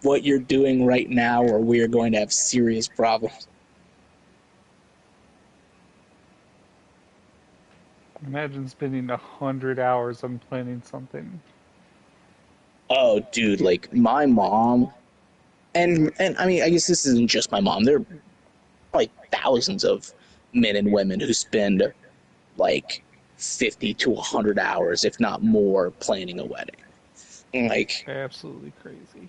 what you're doing right now, or we are going to have serious problems. Imagine spending 100 hours on planning something. Oh, dude, like my mom, and I mean, I guess this isn't just my mom. There are like thousands of men and women who spend like 50 to 100 hours, if not more, planning a wedding. Like, Absolutely crazy.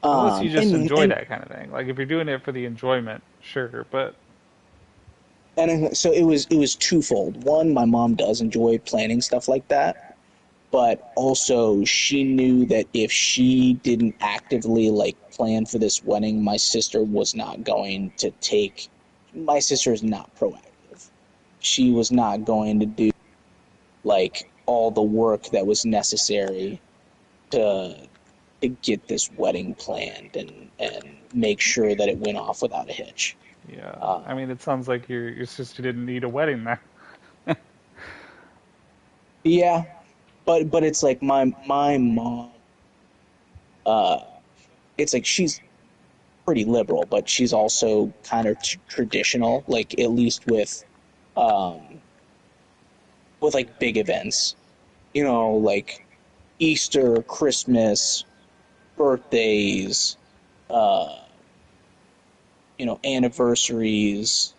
Unless you just enjoy and that kind of thing. Like if you're doing it for the enjoyment, sure. But so it was twofold. One, my mom does enjoy planning stuff like that, but also she knew that if she didn't actively like plan for this wedding, my sister was not going to take. My sister is not proactive. She was not going to do like all the work that was necessary to get this wedding planned and make sure that it went off without a hitch. yeah, Uh, I mean, it sounds like your sister didn't need a wedding now. yeah, but it's like my mom. Uh, it's like she's pretty liberal, but she's also kind of traditional, like at least um, with like big events, like Easter, Christmas, birthdays, uh, anniversaries,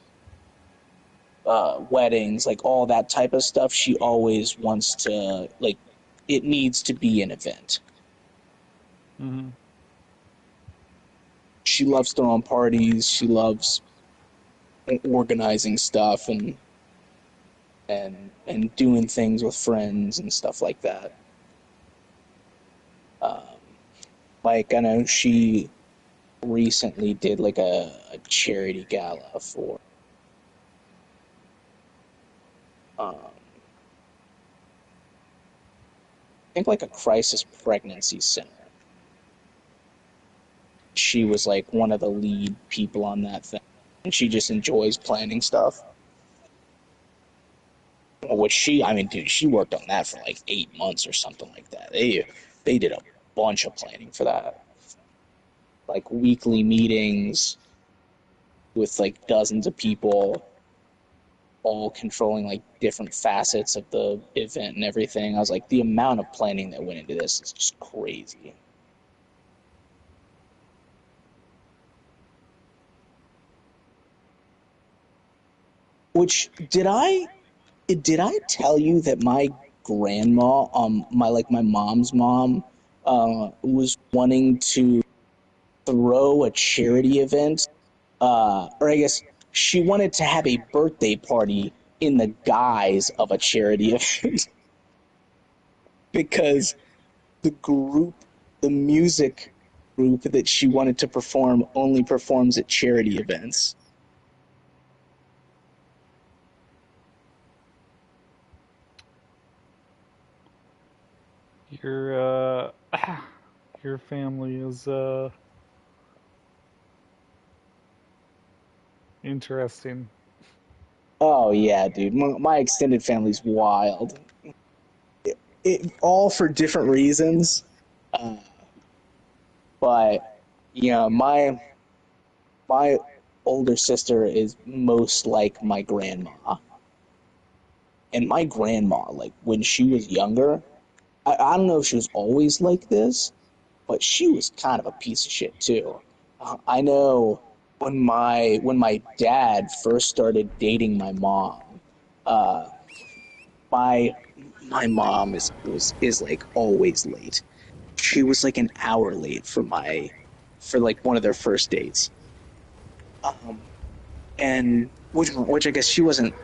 weddings, like all that type of stuff. She always wants to like it needs to be an event. Hmm. She loves throwing parties. She loves organizing stuff and doing things with friends and stuff like that. Um, like I know she recently did like a charity gala for I think like a crisis pregnancy center. She was like one of the lead people on that thing, and she just enjoys planning stuff. Which I mean, dude, she worked on that for like 8 months or something like that. They did a bunch of planning for that, like weekly meetings with like dozens of people, all controlling like different facets of the event and everything. I was like, the amount of planning that went into this is just crazy. Which did I tell you that my grandma, my mom's mom, was wanting to throw a charity event, or I guess she wanted to have a birthday party in the guise of a charity event because the group, the music group that she wanted to perform only performs at charity events. Your Your family is interesting. Oh yeah, dude. My extended family's wild. All for different reasons. Uh, but yeah, my older sister is most like my grandma, and my grandma, like when she was younger, I don't know if she was always like this, but she was kind of a piece of shit too. I know when my dad first started dating my mom, uh, my my mom is like always late. She was like an hour late for like one of their first dates. Um, and which I guess she wasn't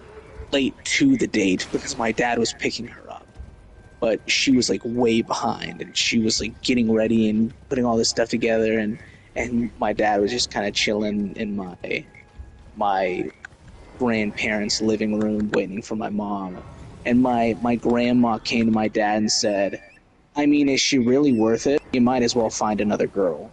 late to the date because my dad was picking her up, but she was like way behind and she was like getting ready and putting all this stuff together, and my dad was just kind of chilling in my grandparents' living room waiting for my mom. And my grandma came to my dad and said, "I mean, is she really worth it? You might as well find another girl."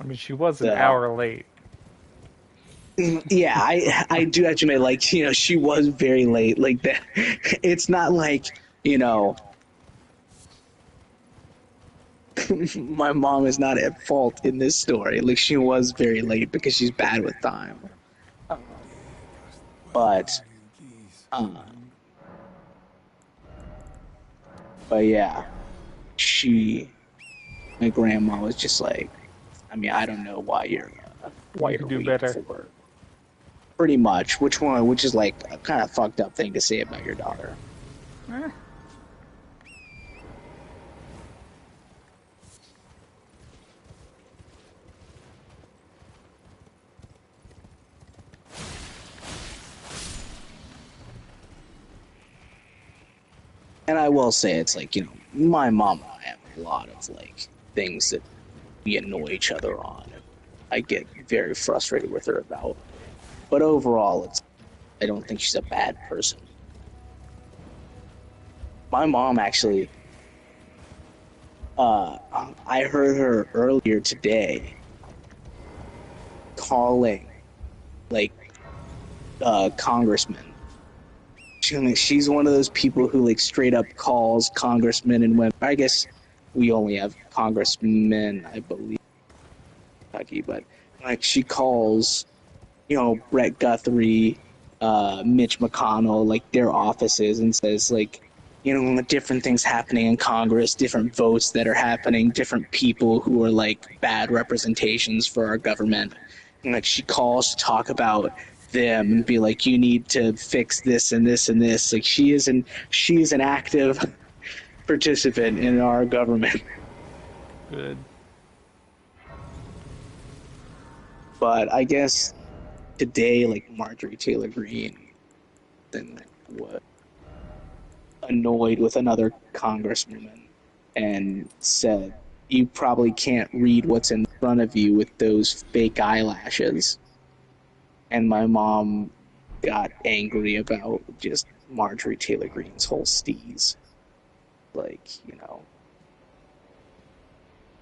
I mean, she was an So hour late. yeah, I do have to admit, like, she was very late. Like that, it's not like, you know, my mom is not at fault in this story. Like she was very late because she's bad with time. But uh, but yeah, she my grandma was just like, I mean, I don't know why You you're could do waiting better. for her. Pretty much, which is like a kind of fucked up thing to say about your daughter. Eh, And I will say, it's like, my mom and I have a lot of like things that we annoy each other on. I get very frustrated with her about. But overall, I don't think she's a bad person. My mom actually, uh, I heard her earlier today calling like congressmen. She's one of those people who like straight up calls congressmen and women. I guess we only have congressmen, I believe, in Kentucky, but like she calls, Brett Guthrie, Mitch McConnell, like their offices, and says like, different things happening in Congress, different votes that are happening, different people who are like bad representations for our government. And like she calls to talk about them and be like, you need to fix this and this and this. Like she is an active participant in our government. good. But I guess today, like Marjorie Taylor Greene, then was annoyed with another congresswoman and said, "You probably can't read what's in front of you with those fake eyelashes." And my mom got angry about just Marjorie Taylor Greene's whole steez. Like, you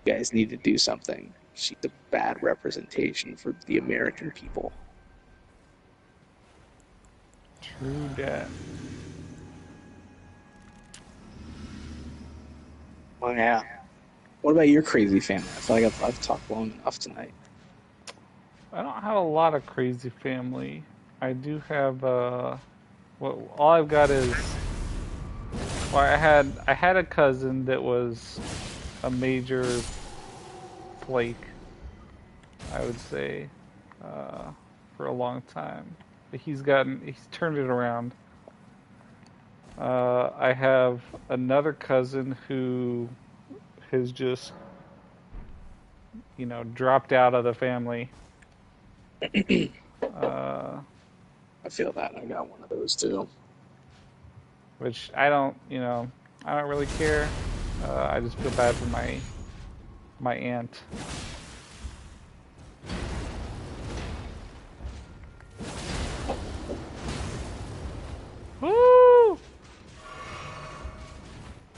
guys need to do something. She's a bad representation for the American people. True that. Well, yeah. What about your crazy family? I feel like I've talked long enough tonight. I don't have a lot of crazy family. I do have well, all I've got is well, I had a cousin that was a major flake, I would say, uh, for a long time. But he's turned it around. I have another cousin who has just, dropped out of the family. Uh, I feel that. I got one of those too. which I don't really care. I just feel bad for my aunt. Woo!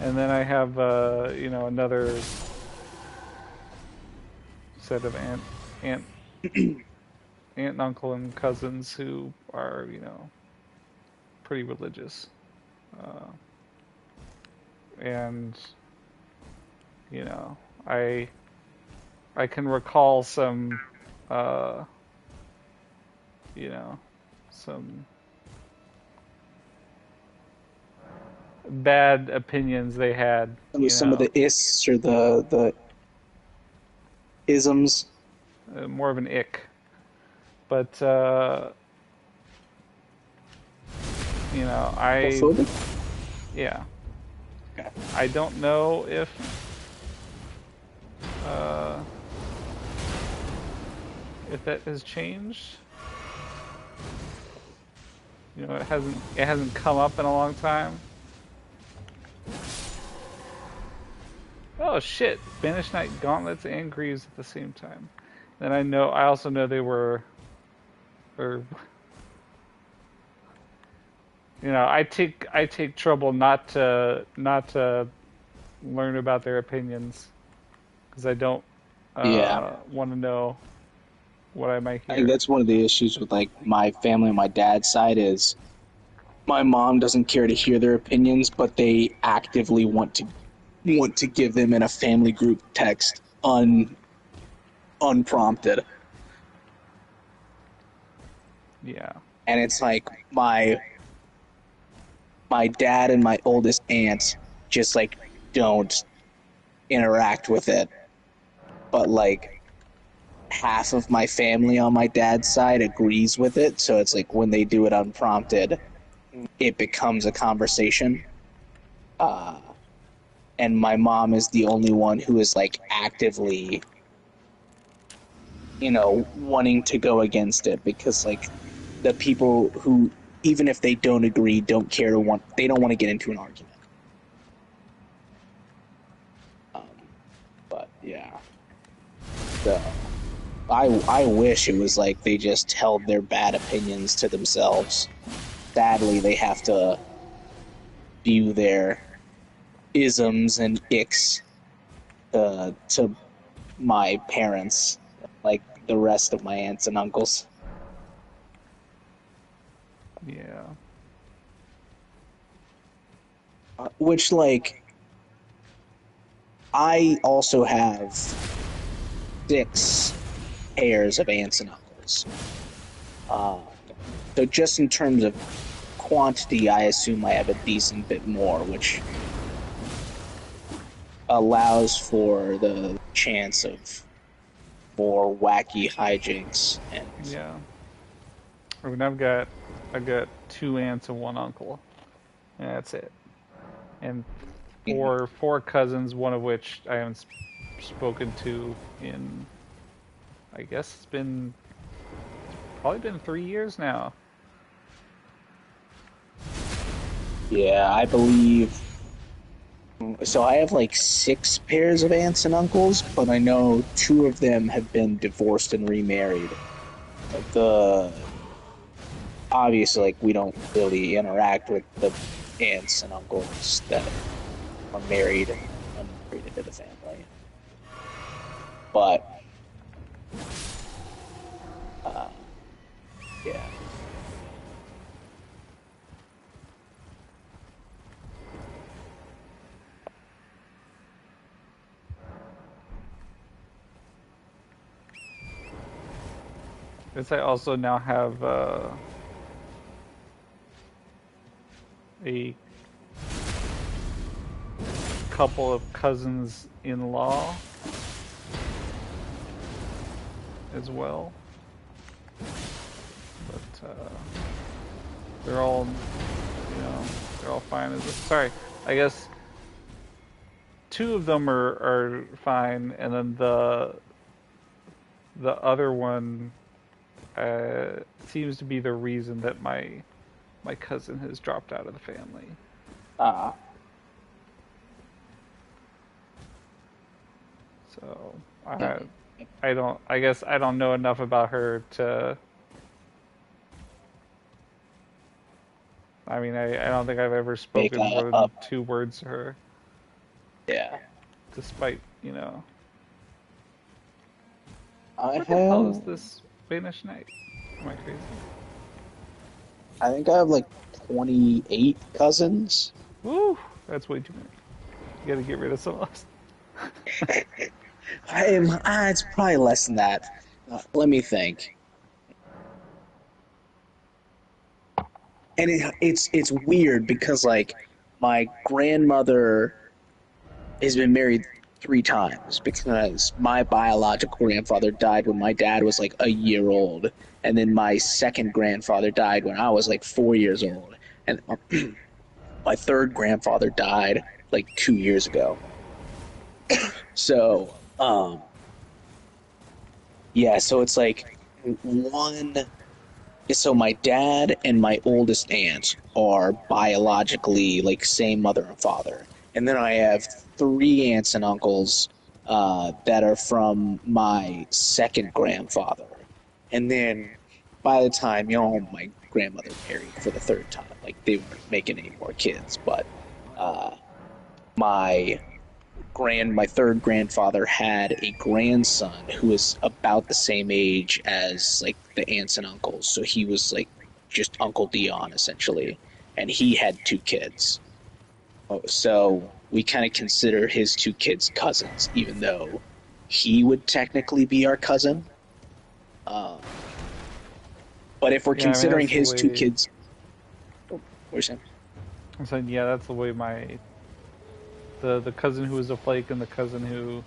And then I have another set of aunt and uncle and cousins who are pretty religious, uh, and you know I I can recall some uh, you know some bad opinions they had. Some of the ists or the isms. More of an ick, but I Homophobic? yeah, Okay. I don't know uh, if that has changed. It hasn't come up in a long time. Oh shit! Banished Knight gauntlets and greaves at the same time. And I also know they were, or I take trouble not to learn about their opinions because I don't Yeah. want to know what I might I think hear. that's one of the issues with like my family on my dad's side is my mom doesn't care to hear their opinions, but they actively want to give them in a family group text unprompted. Yeah, And it's like my dad and my oldest aunt just like don't interact with it. But like half of my family on my dad's side agrees with it, so it's like when they do it unprompted, it becomes a conversation. Uh, and my mom is the only one who is like actively, wanting to go against it because like the people who, even if they don't agree, they don't want to get into an argument. But yeah, so I wish it was like they just held their bad opinions to themselves. Sadly, they have to view their isms and icks to my parents, like the rest of my aunts and uncles. yeah, Which, like, I also have 6 pairs of aunts and uncles. Uh, so just in terms of quantity, I assume I have a decent bit more, which allows for the chance of more wacky hijinks and yeah. I mean, I've got 2 aunts and 1 uncle, and that's it. And four cousins, one of which I haven't spoken to in, I guess probably been 3 years now. yeah, I believe. So I have like 6 pairs of aunts and uncles, but I know 2 of them have been divorced and remarried. The Obviously, like, we don't really interact with the aunts and uncles that are married and unmarried into the family. But uh, yeah, Guess I also now have a couple of cousins-in-law as well, but they're all, they're all fine. Sorry, I guess 2 of them are fine, and then the other one seems to be the reason that my cousin has dropped out of the family. uh, So I guess I don't know enough about her to. I mean, I don't think I've ever make spoken more up. than 2 words to her. Yeah. despite, you know. I What the hell is have, this Spanish Knight? Am I crazy? I think I have like 28 cousins. Woo! That's way too many. You gotta get rid of some of those. It's probably less than that. Let me think. And it's weird because like my grandmother has been married 3 times because my biological grandfather died when my dad was like a year old, and then my second grandfather died when I was like 4 years old, and my third grandfather died like 2 years ago. So, yeah, so it's like one. So my dad and my oldest aunt are biologically like same mother and father, and then I have 3 aunts and uncles that are from my second grandfather, and then by the time my grandmother married for the third time, like they weren't making any more kids, but uh, my my third grandfather had a grandson who was about the same age as like the aunts and uncles. So he was like just Uncle Dion essentially, and he had 2 kids. So we kind of consider his 2 kids cousins, even though he would technically be our cousin. Um, but if we're Yeah, I mean considering that's the his two way. kids, what are you saying? I said, yeah, that's the way my the cousin who is a flake and the cousin who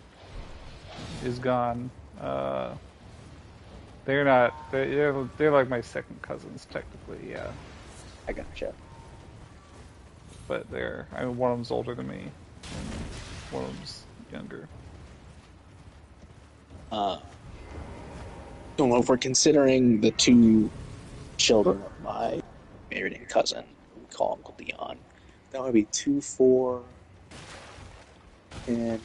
is gone. Uh, they're not. They're like my second cousins technically. Yeah, I gotcha. but they're. I mean, one of them's older than me, and one of them's younger. Uh, so if we're considering the 2 children of my married and cousin, we call Uncle Dion. That would be 2, 4, 10,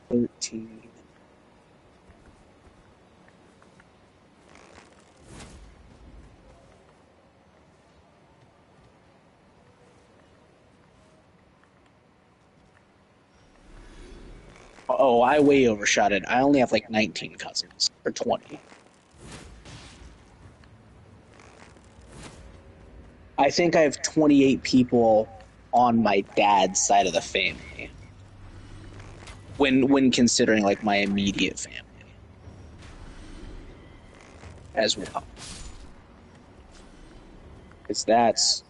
13. Oh, I way overshot it. I only have like 19 cousins, or 20. I think I have 28 people on my dad's side of the family when considering like my immediate family as well. Because that's,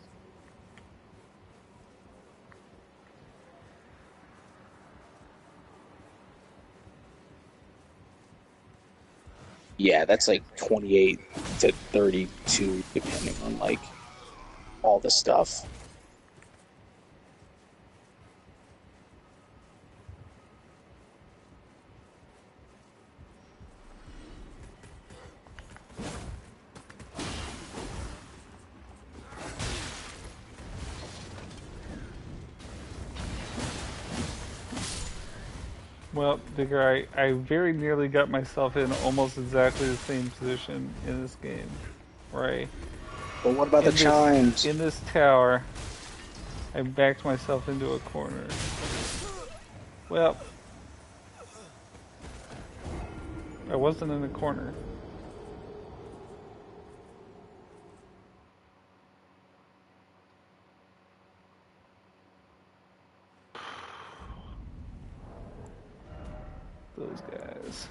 yeah, that's like 28 to 32, depending on like all the stuff. Well, Digger, I very nearly got myself in almost exactly the same position in this game, right? But what about the In this chimes? in this tower, I backed myself into a corner. Well, I wasn't in a corner. Those guys.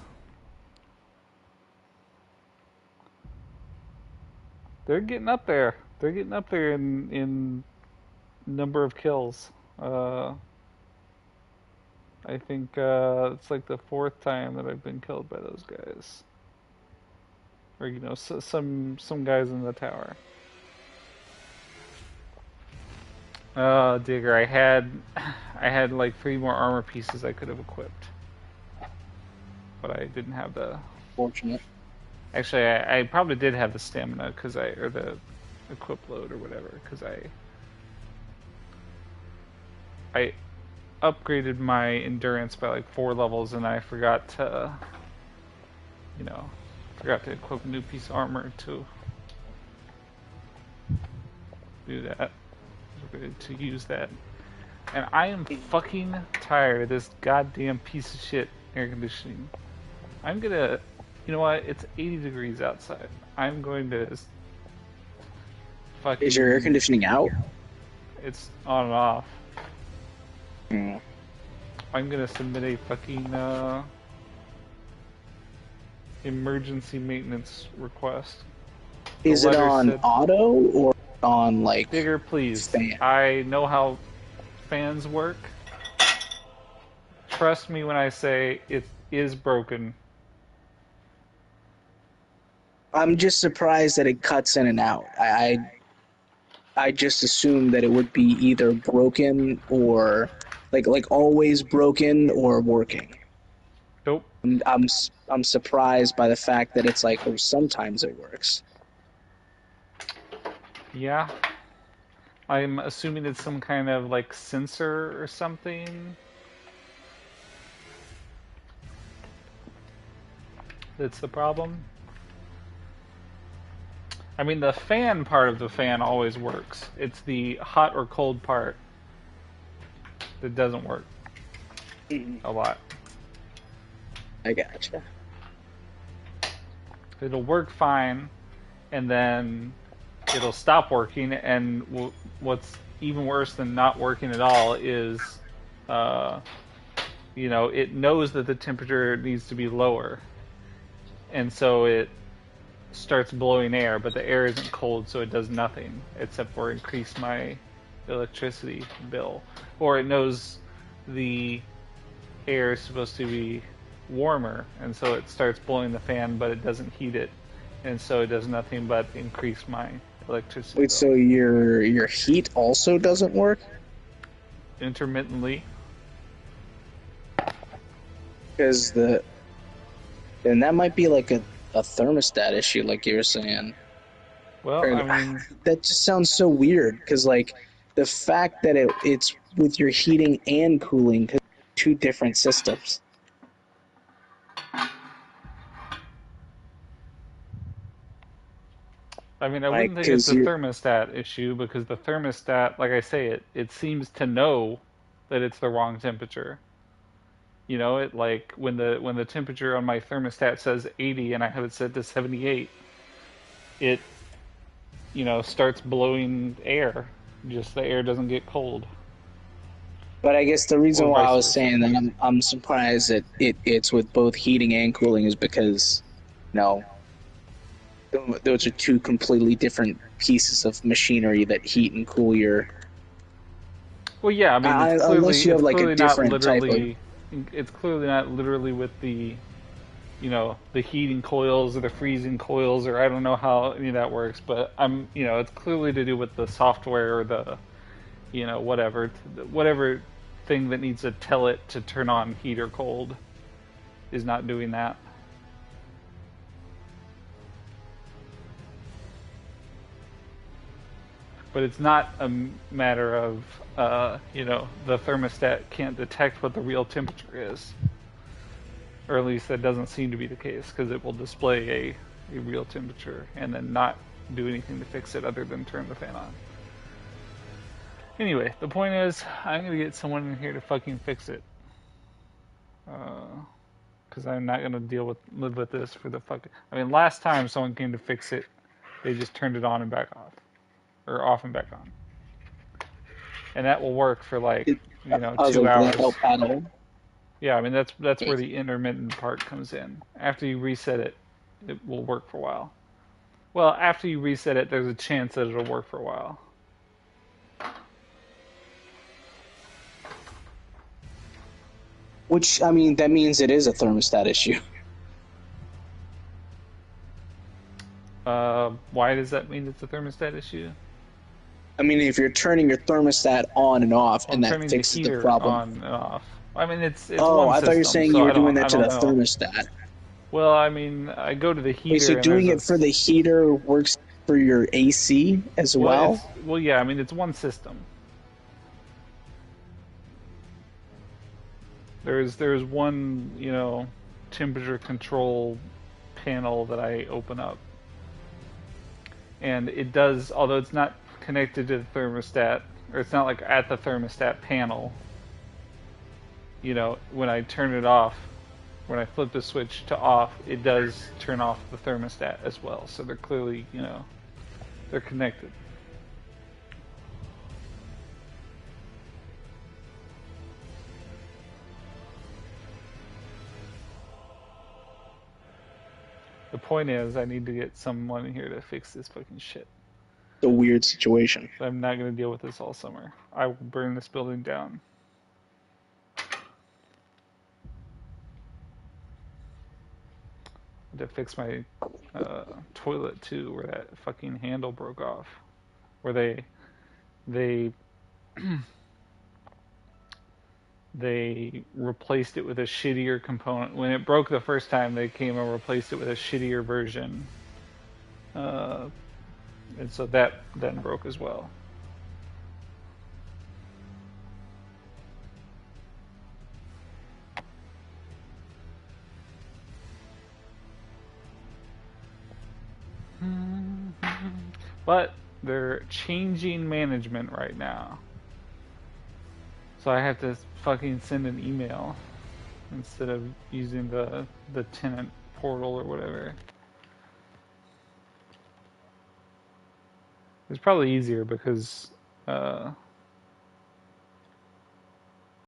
They're getting up there. They're getting up there in number of kills. Uh, I think it's like the fourth time that I've been killed by those guys, or some guys in the tower. Digger, I had like 3 more armor pieces I could have equipped, but I didn't have the. Fortunate. Actually, I probably did have the stamina because or the equip load or whatever because I upgraded my endurance by like 4 levels and I forgot to you know forgot to equip a new piece of armor to do that to use that. And I am fucking tired of this goddamn piece of shit air conditioning. I'm gonna, you know what? It's 80 degrees outside. I'm going to fucking. Is your air conditioning out? It's on and off. Hmm. I'm gonna submit a fucking emergency maintenance request. Is it letter on said- auto or on like Bigger, please. fan? I know how fans work. Trust me when I say it is broken. I'm just surprised that it cuts in and out. I just assumed that it would be either broken or like always broken or working. Nope. I'm surprised by the fact that it's like, oh, sometimes it works. Yeah. I'm assuming it's some kind of like sensor or something. That's the problem. I mean, the fan part of the fan always works. It's the hot or cold part that doesn't work a lot. I gotcha. It'll work fine, and then it'll stop working. And what's even worse than not working at all is, it knows that the temperature needs to be lower, and so it starts blowing air, but the air isn't cold, so it does nothing except for increase my electricity bill. Or it knows the air is supposed to be warmer, and so it starts blowing the fan, but it doesn't heat it, and so it does nothing but increase my electricity Wait, bill. so your heat also doesn't work? Intermittently. Because and that might be like a thermostat issue, like you were saying. Well, Or- I mean, that just sounds so weird. Because like the fact that it's with your heating and cooling, 'cause two different systems. I Like, wouldn't think it's 'cause a you're- thermostat issue, because the thermostat, like I say, it seems to know that it's the wrong temperature. You know, it like when the temperature on my thermostat says 80 and I have it set to 78, it starts blowing air. Just the air doesn't get cold. But I guess the reason Or why I vice was versa. saying that I'm surprised that it's with both heating and cooling is because, those are two completely different pieces of machinery that heat and cool your. Well, yeah, I mean, it's clearly unless you have it's like a clearly not different type of. literally it's clearly not literally with the the heating coils or the freezing coils, or I don't know how any of that works, but it's clearly to do with the software or the whatever thing that needs to tell it to turn on heat or cold is not doing that. But it's not a matter of the thermostat can't detect what the real temperature is, or at least that doesn't seem to be the case, because it will display a real temperature and then not do anything to fix it other than turn the fan on. Anyway, the point is, I'm gonna get someone in here to fucking fix it, because I'm not gonna live with this for the fucking. I mean, last time someone came to fix it, they just turned it on and back off, or off and back on, and that will work for like I was 2 like, hours. that help paddle. Yeah, I mean that's where the intermittent part comes in. After you reset it, it will work for a while. Well, after you reset it, there's a chance that it'll work for a while. Which, I mean, that means it is a thermostat issue. Why does that mean it's a thermostat issue? I mean, if you're turning your thermostat on and off, I'm and that turning fixes the the heater problem. on and off. I mean, it's Oh, one I thought you were system, saying so you were I don't- doing that I to the don't know. thermostat. Well, I mean, I go to the heater. Wait, so and doing there's it for the heater works for your AC as well? Yeah. I mean, it's one system. There's one temperature control panel that I open up, and it does, although it's not connected to the thermostat or it's not like at the thermostat panel. You know, when I turn it off, when I flip the switch to off, it does turn off the thermostat as well. So they're clearly, you know, they're connected. The point is, I need to get someone in here to fix this fucking shit. It's a weird situation. So I'm not going to deal with this all summer. I will burn this building down. I had to fix my toilet too, where that fucking handle broke off. Where they they replaced it with a shittier component. When it broke the first time, they came and replaced it with a shittier version. And so that then broke as well. But they're changing management right now. So I have to fucking send an email instead of using the tenant portal or whatever. It's probably easier because